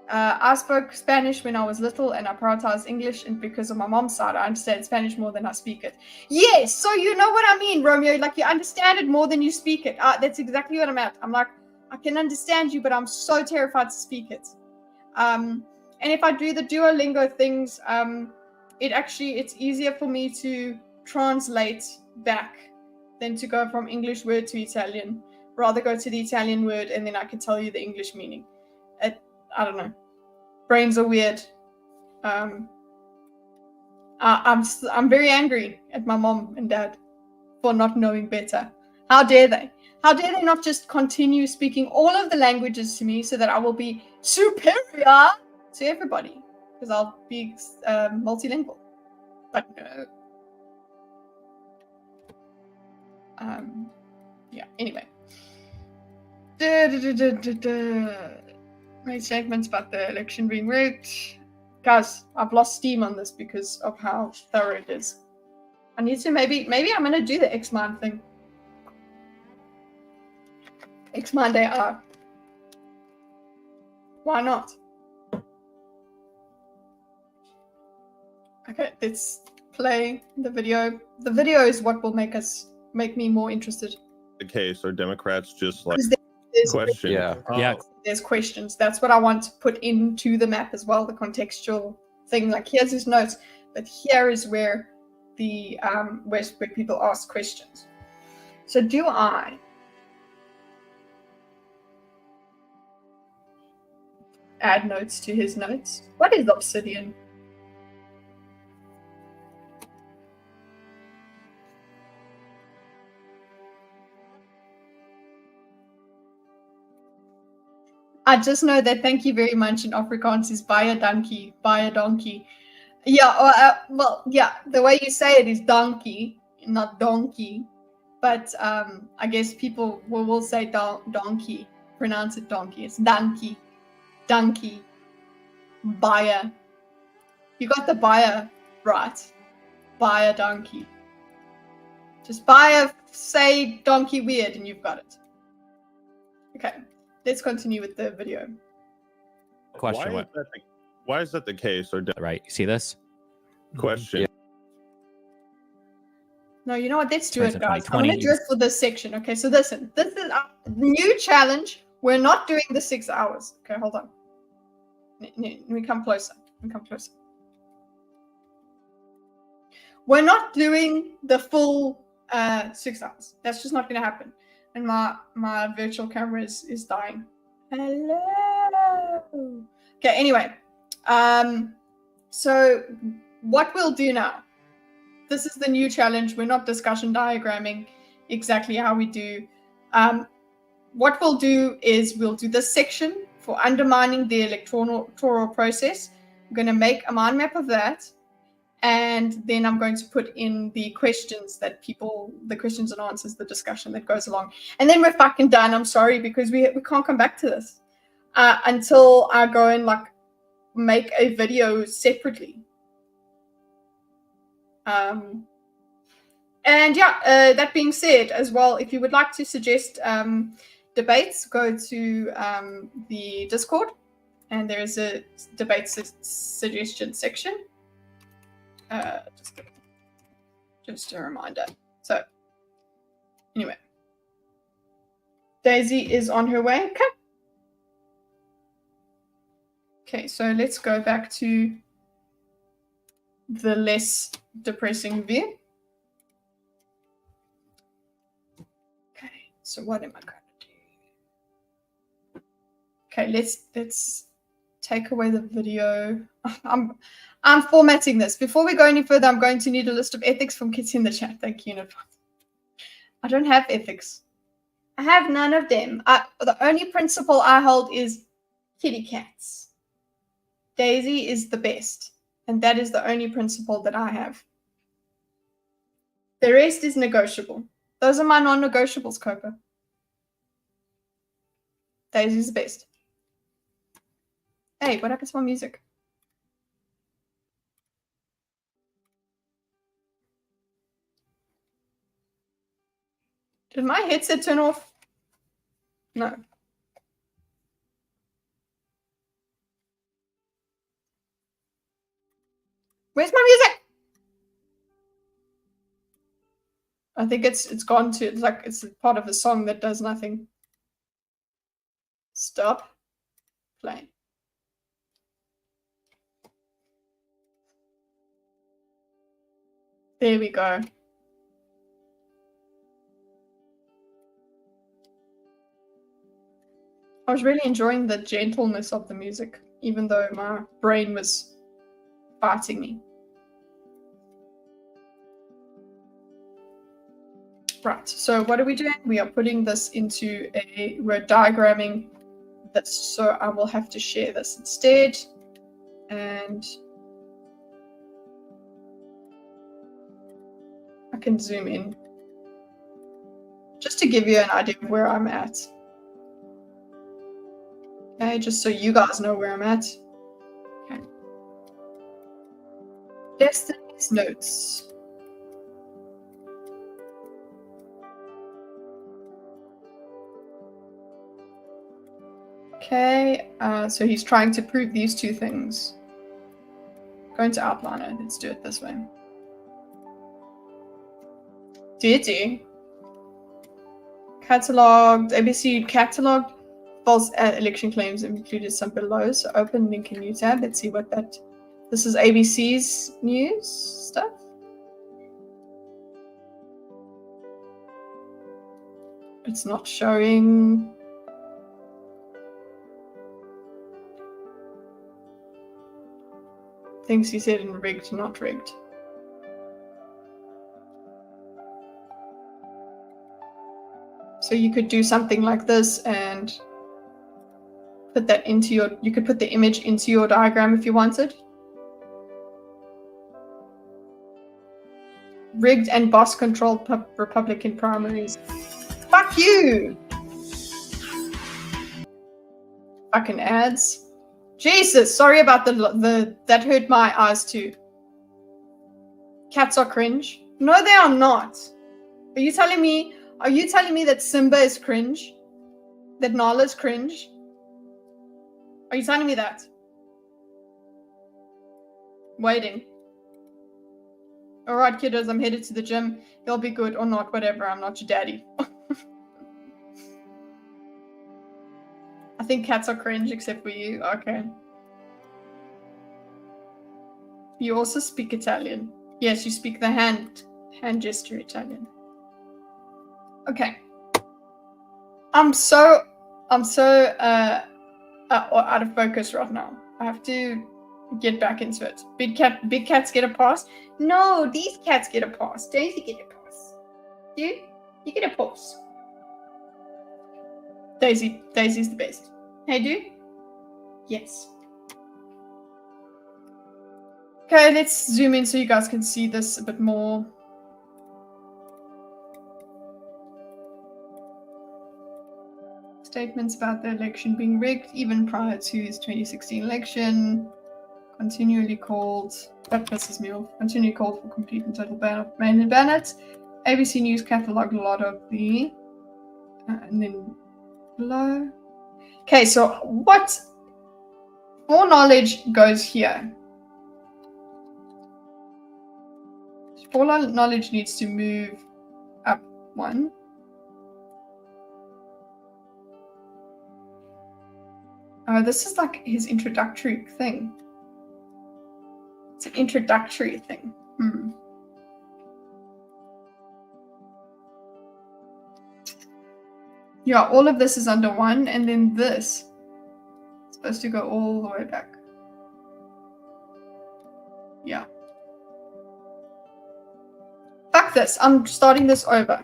I spoke Spanish when I was little, and I prioritized English. And because of my mom's side, I understand Spanish more than I speak it. Yes, so you know what I mean, Romeo. Like you understand it more than you speak it. That's exactly what I'm at. I'm like, I can understand you, but I'm so terrified to speak it. And if I do the Duolingo things, it's easier for me to translate back than to go from English word to Italian. Rather go to the Italian word and then I can tell you the English meaning. I don't know. Brains are weird. I'm very angry at my mom and dad for not knowing better. How dare they? How dare they not just continue speaking all of the languages to me so that I will be superior to everybody? Because I'll be multilingual. But no. Yeah, anyway. Made segments about the election being rigged. Guys, I've lost steam on this because of how thorough it is. I need to maybe I'm going to do the Xmind thing. Xmind AR. Why not? Okay, let's play the video. The video is what will make me more interested. The case, are Democrats just like there's Question. Yeah. Yeah. there's questions. That's what I want to put into the map as well, the contextual thing. Like here's his notes, but here is where the where people ask questions. So do I add notes to his notes? What is obsidian? I just know that thank you very much in Afrikaans is baie dankie, baie donkey. Yeah, well, yeah, the way you say it is donkey, not donkey. But I guess people will say donkey, pronounce it donkey. It's donkey, donkey, baie. You got the baie right. Baie donkey. Just say donkey weird and you've got it. Okay, let's continue with the video. Question. Why is that the case? Or Right. You see this? question. Yeah. No, you know what? Let's do Turns it, in guys. I'm going to 2020. do it for this section. Okay, so listen. This is a new challenge. We're not doing the 6 hours. Okay, hold on. Let me come closer. Let me come closer. We're not doing the full 6 hours. That's just not going to happen. And my virtual camera is dying. Hello. Okay, anyway. So what we'll do now. This is the new challenge. We're not discussion diagramming exactly how we do. What we'll do is we'll do this section for undermining the electoral process. I'm going to make a mind map of that. And then I'm going to put in the questions that the questions and answers, the discussion that goes along. And then we're fucking done. I'm sorry, because we can't come back to this until I go and like make a video separately. And yeah, that being said, as well, if you would like to suggest debates, go to the Discord, and there is a debate suggestion section. Just a reminder. So, anyway, Daisy is on her way. Okay, so let's go back to the less depressing view. Okay, so what am I going to do? Okay, let's take away the video. I'm formatting this. Before we go any further, I'm going to need a list of ethics from kids in the chat. Thank you in advance. I don't have ethics. I have none of them. The only principle I hold is kitty cats. Daisy is the best. And that is the only principle that I have. The rest is negotiable. Those are my non-negotiables, Copa. Daisy's the best. Hey, what happens to my music? Did my headset turn off? No. Where's my music? I think it's gone to, it's like it's part of the song that does nothing. Stop playing. There we go. I was really enjoying the gentleness of the music, even though my brain was fighting me. Right, so what are we doing? We are putting this into we're diagramming this, so I will have to share this instead. And I can zoom in just to give you an idea of where I'm at. Okay, just so you guys know where I'm at. Okay. Destiny's notes. Okay, so he's trying to prove these two things. Going to outliner. Let's do it this way. Did you? Cataloged, ABC cataloged false election claims included some below. So open link in new tab. Let's see what that. This is ABC's news stuff. It's not showing. Things you said in rigged, not rigged. So you could do something like this and put that into your, you could put the image into your diagram if you wanted. Rigged and boss controlled Republican primaries. Fuck you! Fucking ads. Jesus, sorry about the that hurt my eyes too. Cats are cringe. No, they are not. Are you telling me that Simba is cringe? That Nala is cringe? Are you telling me that? Waiting. Alright, kiddos, I'm headed to the gym. You'll be good or not, whatever. I'm not your daddy. I think cats are cringe except for you. Okay. You also speak Italian. Yes, you speak the hand gesture Italian. Okay. I'm so out of focus right now. I have to get back into it. Big cats get a pass. No, these cats get a pass. Daisy get a pass. You get a pass. Daisy's the best. Hey, dude? Yes. Okay, let's zoom in so you guys can see this a bit more. Statements about the election being rigged even prior to his 2016 election. Continually called, that pisses me off. Continually called for complete and total ban of mail-in ballots. ABC News catalogued a lot of the, and then below. Okay, so what foreknowledge goes here? Foreknowledge needs to move up one. Oh, this is like his introductory thing. It's an introductory thing. Yeah, all of this is under one, and then this is supposed to go all the way back. Yeah. Fuck this. I'm starting this over.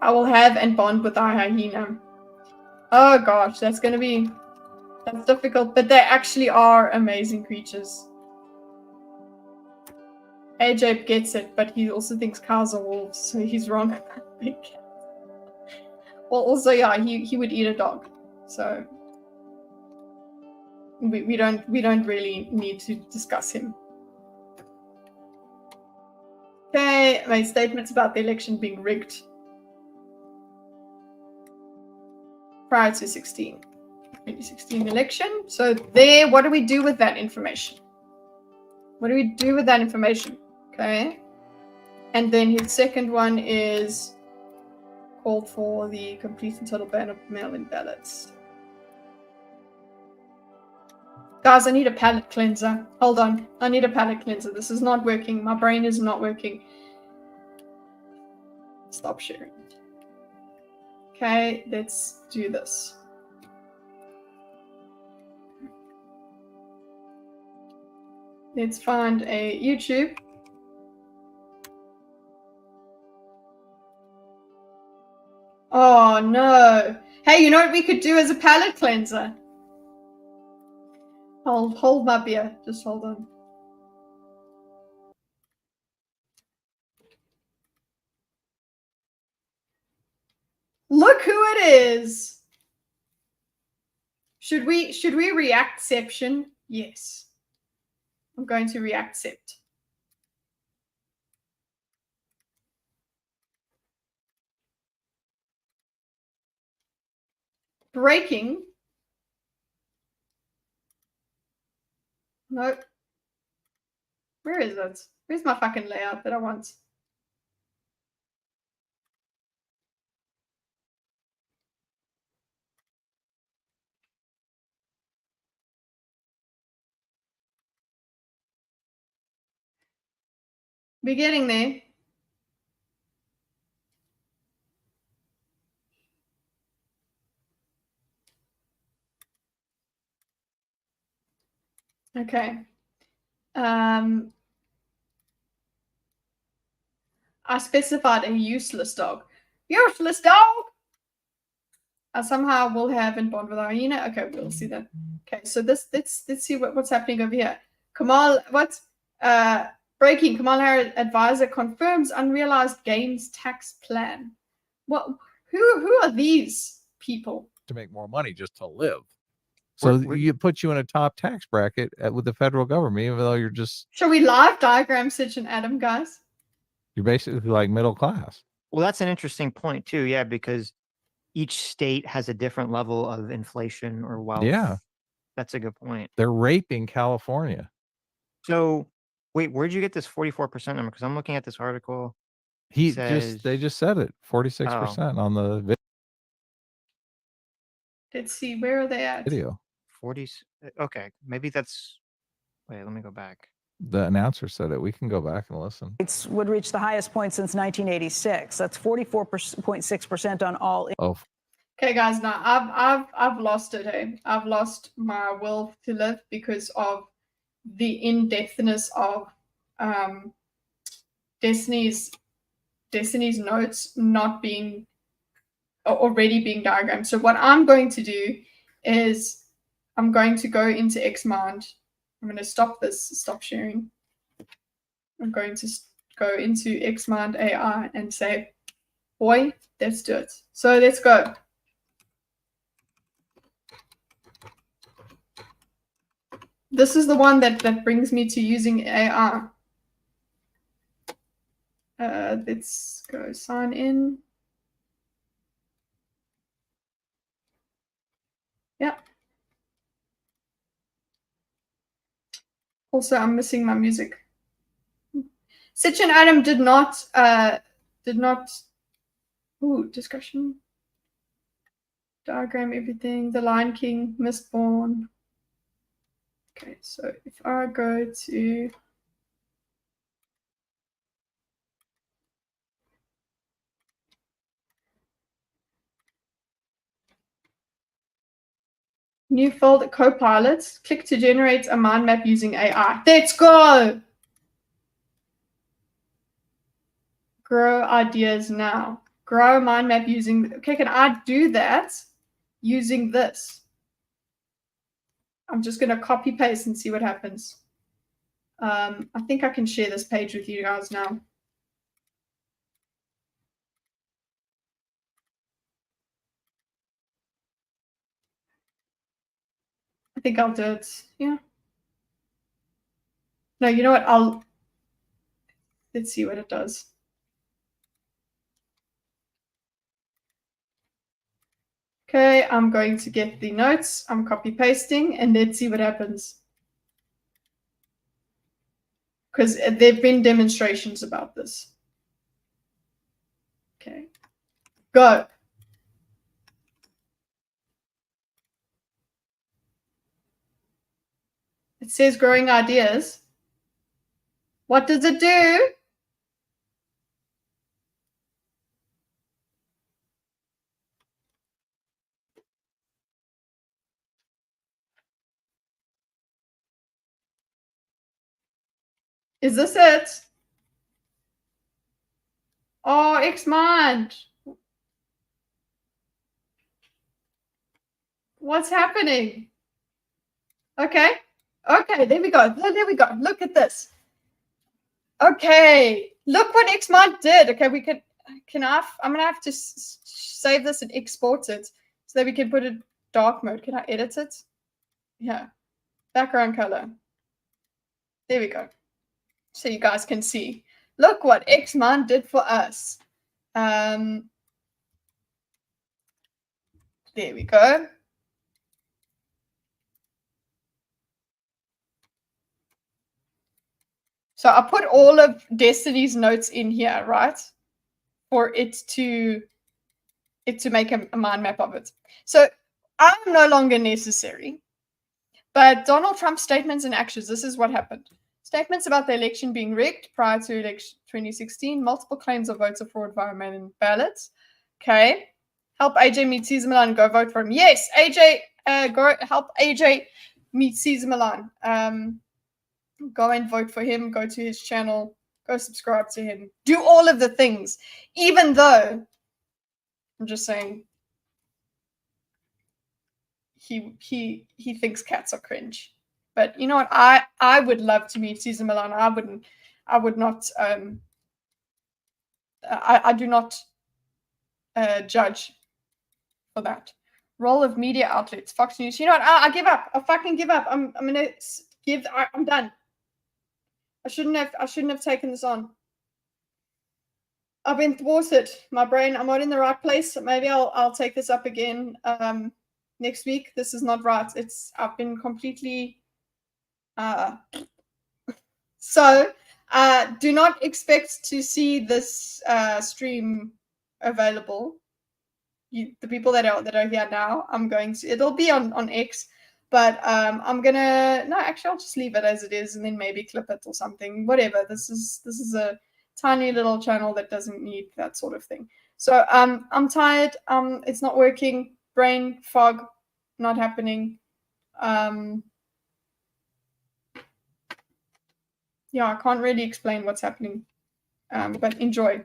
I will have and bond with our hyena. Oh gosh, that's difficult, but they actually are amazing creatures. AJ gets it, but he also thinks cows are wolves, so he's wrong about big cats. Well, also, yeah, he would eat a dog, so we don't really need to discuss him. Okay, my statements about the election being rigged prior to 2016 election. So there, what do we do with that information? What do we do with that information? Okay. And then his second one is called for the complete and total ban of mail-in ballots. Guys, I need a palate cleanser. Hold on. I need a palate cleanser. This is not working. My brain is not working. Stop sharing. Okay, let's do this. Let's find a YouTube. Oh no. Hey, you know what we could do as a palate cleanser? Hold my beer. Just hold on. Look who it is. Should we reactception? Yes. I'm going to reaccept. Breaking. Nope. Where is it? Where's my fucking layout that I want? We're getting there. Okay. I specified a useless dog. Useless dog! I somehow will have in bond with our hyena. Okay, we'll see that. Okay, so let's see what's happening over here. Kamal, what? Breaking. Kamal Harris advisor confirms unrealized gains tax plan. What? Who are these people? To make more money just to live. So you put you in a top tax bracket with the federal government, even though you're just. Shall we live diagram Sitch and Adam, guys? You're basically like middle class. Well, that's an interesting point too. Yeah, because each state has a different level of inflation or wealth. Yeah. That's a good point. They're raping California. So wait, where'd you get this 44% number? Because I'm looking at this article. They just said it. 46% on the video. Let's see, where are they at? 40. Okay, maybe that's. Wait, let me go back. The announcer said it. We can go back and listen. It would reach the highest point since 1986. That's 44.6% on all. Oh. Okay, guys. Now I've lost it. Hey, I've lost my will to live because of the in-depthness of Destiny's notes not being already being diagrammed. So what I'm going to do is I'm going to go into Xmind. I'm going to stop sharing. I'm going to go into Xmind AI and say, boy, let's do it. So let's go. This is the one that brings me to using AI. Let's go sign in. Yeah. Also, I'm missing my music. Sitch and Adam did not discussion. Diagram everything. The Lion King, Mistborn. Okay, so if I go to new folder, Copilot, click to generate a mind map using AI. Let's go! Grow ideas now. Grow a mind map using, okay, can I do that using this? I'm just going to copy paste and see what happens. I think I can share this page with you guys now. I think I'll do it. Yeah. No, you know what? Let's see what it does. Okay, I'm going to get the notes. I'm copy pasting and let's see what happens. Because there've been demonstrations about this. Okay. Go. It says growing ideas. What does it do? Is this it? Oh, Xmind. What's happening? Okay. Okay, there we go. There we go. Look at this. Okay. Look what Xmind did. Okay, we could I'm gonna have to save this and export it so that we can put it dark mode. Can I edit it? Yeah. Background color. There we go. So you guys can see. Look what Xmind did for us. There we go. So I put all of Destiny's notes in here, right? For it to make a mind map of it. So I'm no longer necessary. But Donald Trump's statements and actions, this is what happened. Statements about the election being rigged prior to election 2016, multiple claims of voter fraud via mail-in ballots. Okay. Help AJ meet Cesar Milan and go vote for him. Yes, AJ, go help AJ meet Cesar Milan. Go and vote for him. Go to his channel. Go subscribe to him. Do all of the things. Even though, I'm just saying, he thinks cats are cringe. But you know what? I would love to meet Cesar Milan. I would not. I do not judge for that. Role of media outlets, Fox News. You know what? I give up. I fucking give up. I'm gonna give. I'm done. I shouldn't have taken this on. I've been thwarted. My brain. I'm not in the right place. Maybe I'll take this up again next week. This is not right. I've been completely. So do not expect to see this stream available. The people that are here now, it'll be on X, but I'm gonna actually I'll just leave it as it is and then maybe clip it or something. Whatever. This is a tiny little channel that doesn't need that sort of thing. So I'm tired. It's not working. Brain fog, not happening. Yeah, I can't really explain what's happening, but enjoy.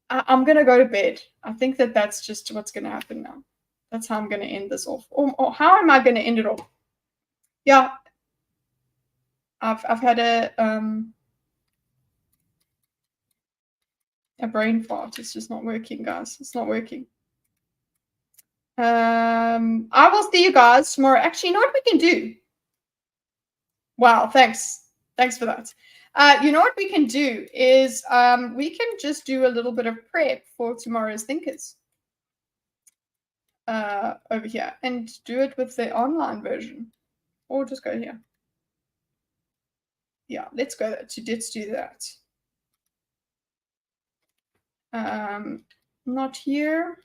I'm going to go to bed. I think that's just what's going to happen now. That's how I'm going to end this off. Or how am I going to end it off? Yeah. I've had a brain fart. It's just not working, guys. It's not working. I will see you guys tomorrow. Actually, you know what we can do? Wow, thanks. Thanks for that. You know what we can do is we can just do a little bit of prep for tomorrow's thinkers over here and do it with the online version, or just go here. Yeah, let's go. Let's do that. Not here.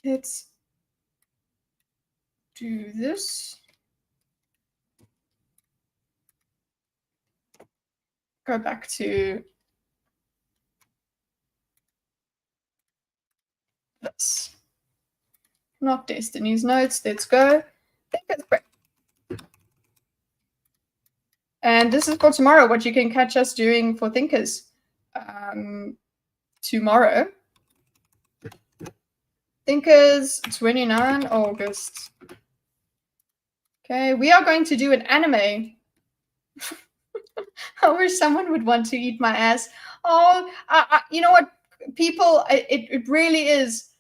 Let's do this. Go back to this. Not Destiny's notes. Let's go. And this is for tomorrow, what you can catch us doing for thinkers. Tomorrow. Thinkers, 29 August. Okay, we are going to do an anime. I wish someone would want to eat my ass. Oh, you know what, people, it really is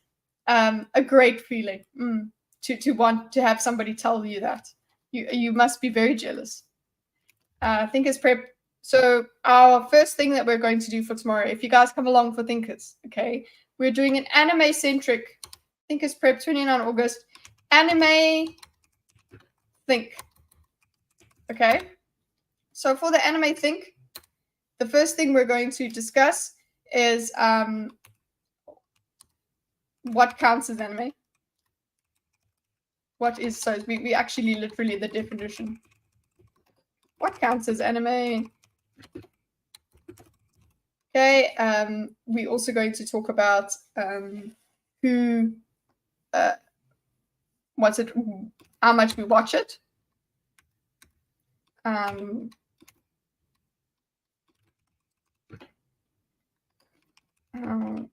a great feeling to want to have somebody tell you that. You must be very jealous. Thinkers prep. So our first thing that we're going to do for tomorrow, if you guys come along for thinkers, okay, we're doing an anime-centric thinkers prep, 29 August, anime think. Okay. So for the anime think, the first thing we're going to discuss is what counts as anime. What is, so we actually literally the definition. What counts as anime? Okay, we're also going to talk about who, what's it, how much we watch it. How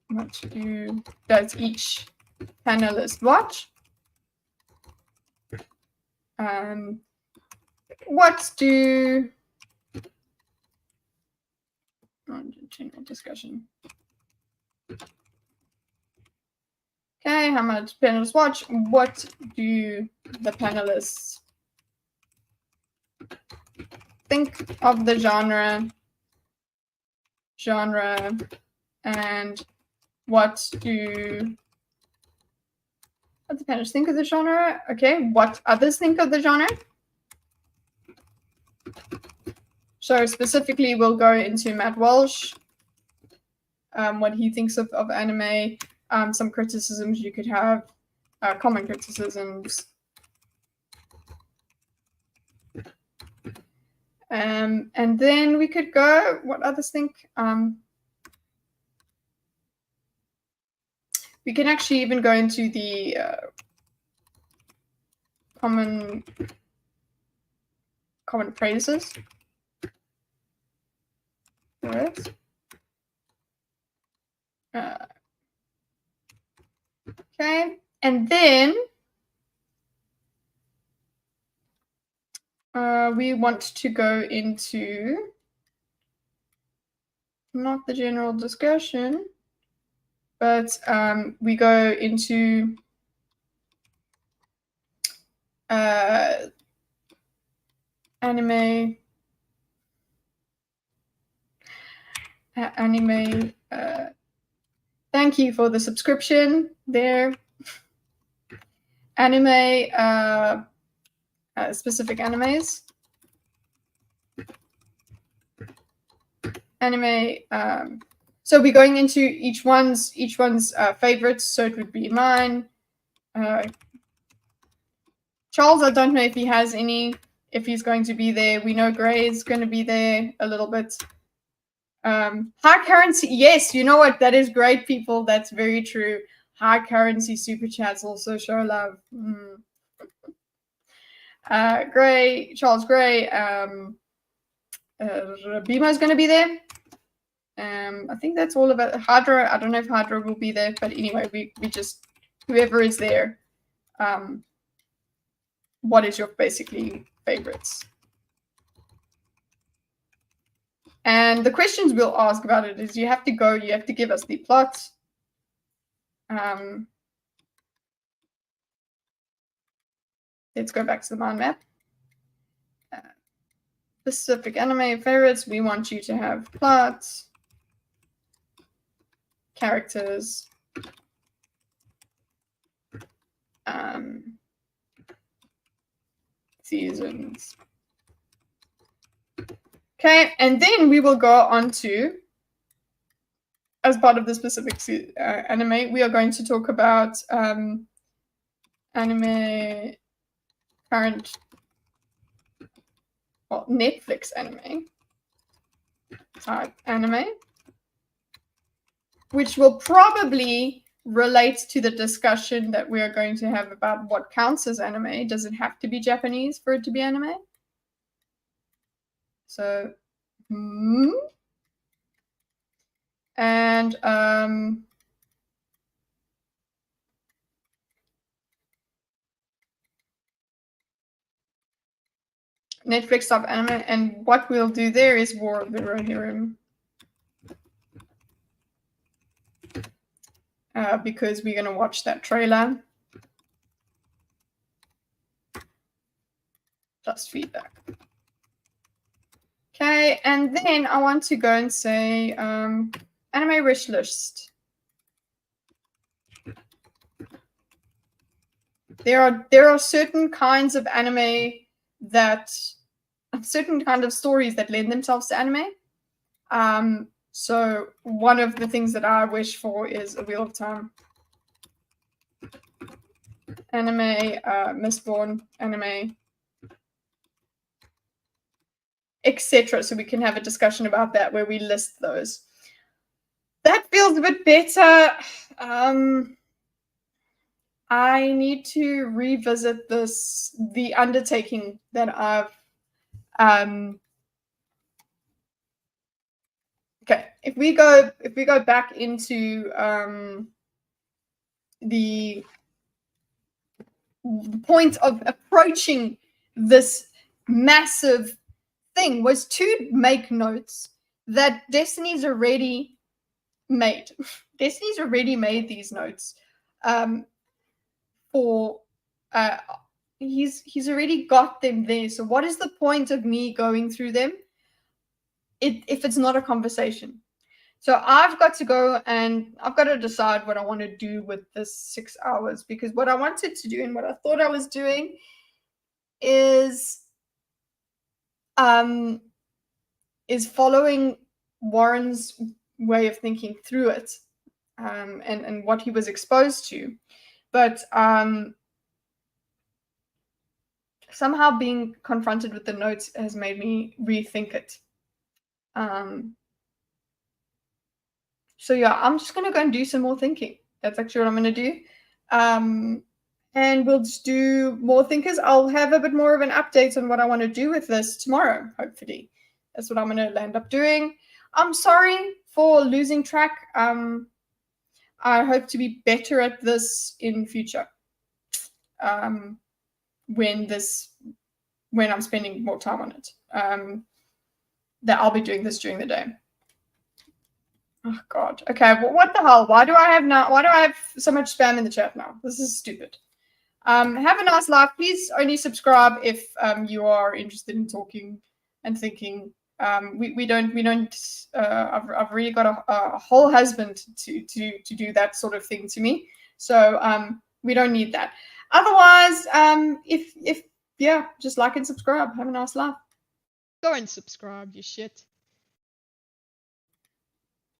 much does each panelist watch? What do general discussion? Okay, how much panelists watch? What do the panelists think of the genre, and what do the panelists think of the genre? Okay, what others think of the genre? So specifically, we'll go into Matt Walsh, what he thinks of anime, some criticisms you could have, common criticisms. And then we could go, what others think? We can actually even go into the common phrases. Right. Okay, and then we want to go into not the general discussion, but we go into anime. Thank you for the subscription there. Anime, specific animes. Anime. So we're going into each one's favorites. So it would be mine. Charles, I don't know if he has any. If he's going to be there, we know Gray is going to be there a little bit. High currency, yes, you know what? That is great, people. That's very true. High currency super chats also show love. Gray, Charles Gray, Bima is going to be there. I think that's all of it. Hydra, I don't know if Hydra will be there, but anyway, we just, whoever is there, what is your basically favorites? And the questions we'll ask about it is you have to give us the plot. Let's go back to the mind map. Specific anime favorites, we want you to have plots, characters, seasons. Okay, and then we will go on to, as part of the specific anime, we are going to talk about anime current, well, Netflix anime type anime, which will probably relate to the discussion that we are going to have about what counts as anime. Does it have to be Japanese for it to be anime? So, and Netflix type anime, and what we'll do there is War of the Rohirrim. Because we're going to watch that trailer. Just feedback. Okay, and then I want to go and say anime wish list. There are certain kinds of anime that, certain kind of stories that lend themselves to anime. So one of the things that I wish for is A Wheel of Time. Anime, Mistborn, anime, etc. So we can have a discussion about that where we list those. That feels a bit better. I need to revisit the undertaking that I've okay, if we go back into the point of approaching this massive thing was to make notes that Destiny's already made. Destiny's already made these notes for he's already got them there. So what is the point of me going through them if it's not a conversation? So I've got to go and I've got to decide what I want to do with this 6 hours, because what I wanted to do and what I thought I was doing is is following Warren's way of thinking through it, and what he was exposed to. But somehow being confronted with the notes has made me rethink it. So yeah, I'm just going to go and do some more thinking. That's actually what I'm going to do. And we'll just do more thinkers. I'll have a bit more of an update on what I want to do with this tomorrow, hopefully. That's what I'm going to end up doing. I'm sorry for losing track. I hope to be better at this in future. When I'm spending more time on it. That I'll be doing this during the day. Oh God. Okay. Well, what the hell? Why do I have so much spam in the chat now? This is stupid. Have a nice life. Please only subscribe if you are interested in talking and thinking. We don't. I've really got a whole husband to do that sort of thing to me. So we don't need that. Otherwise, if yeah, just like and subscribe. Have a nice life. Go and subscribe, you shit.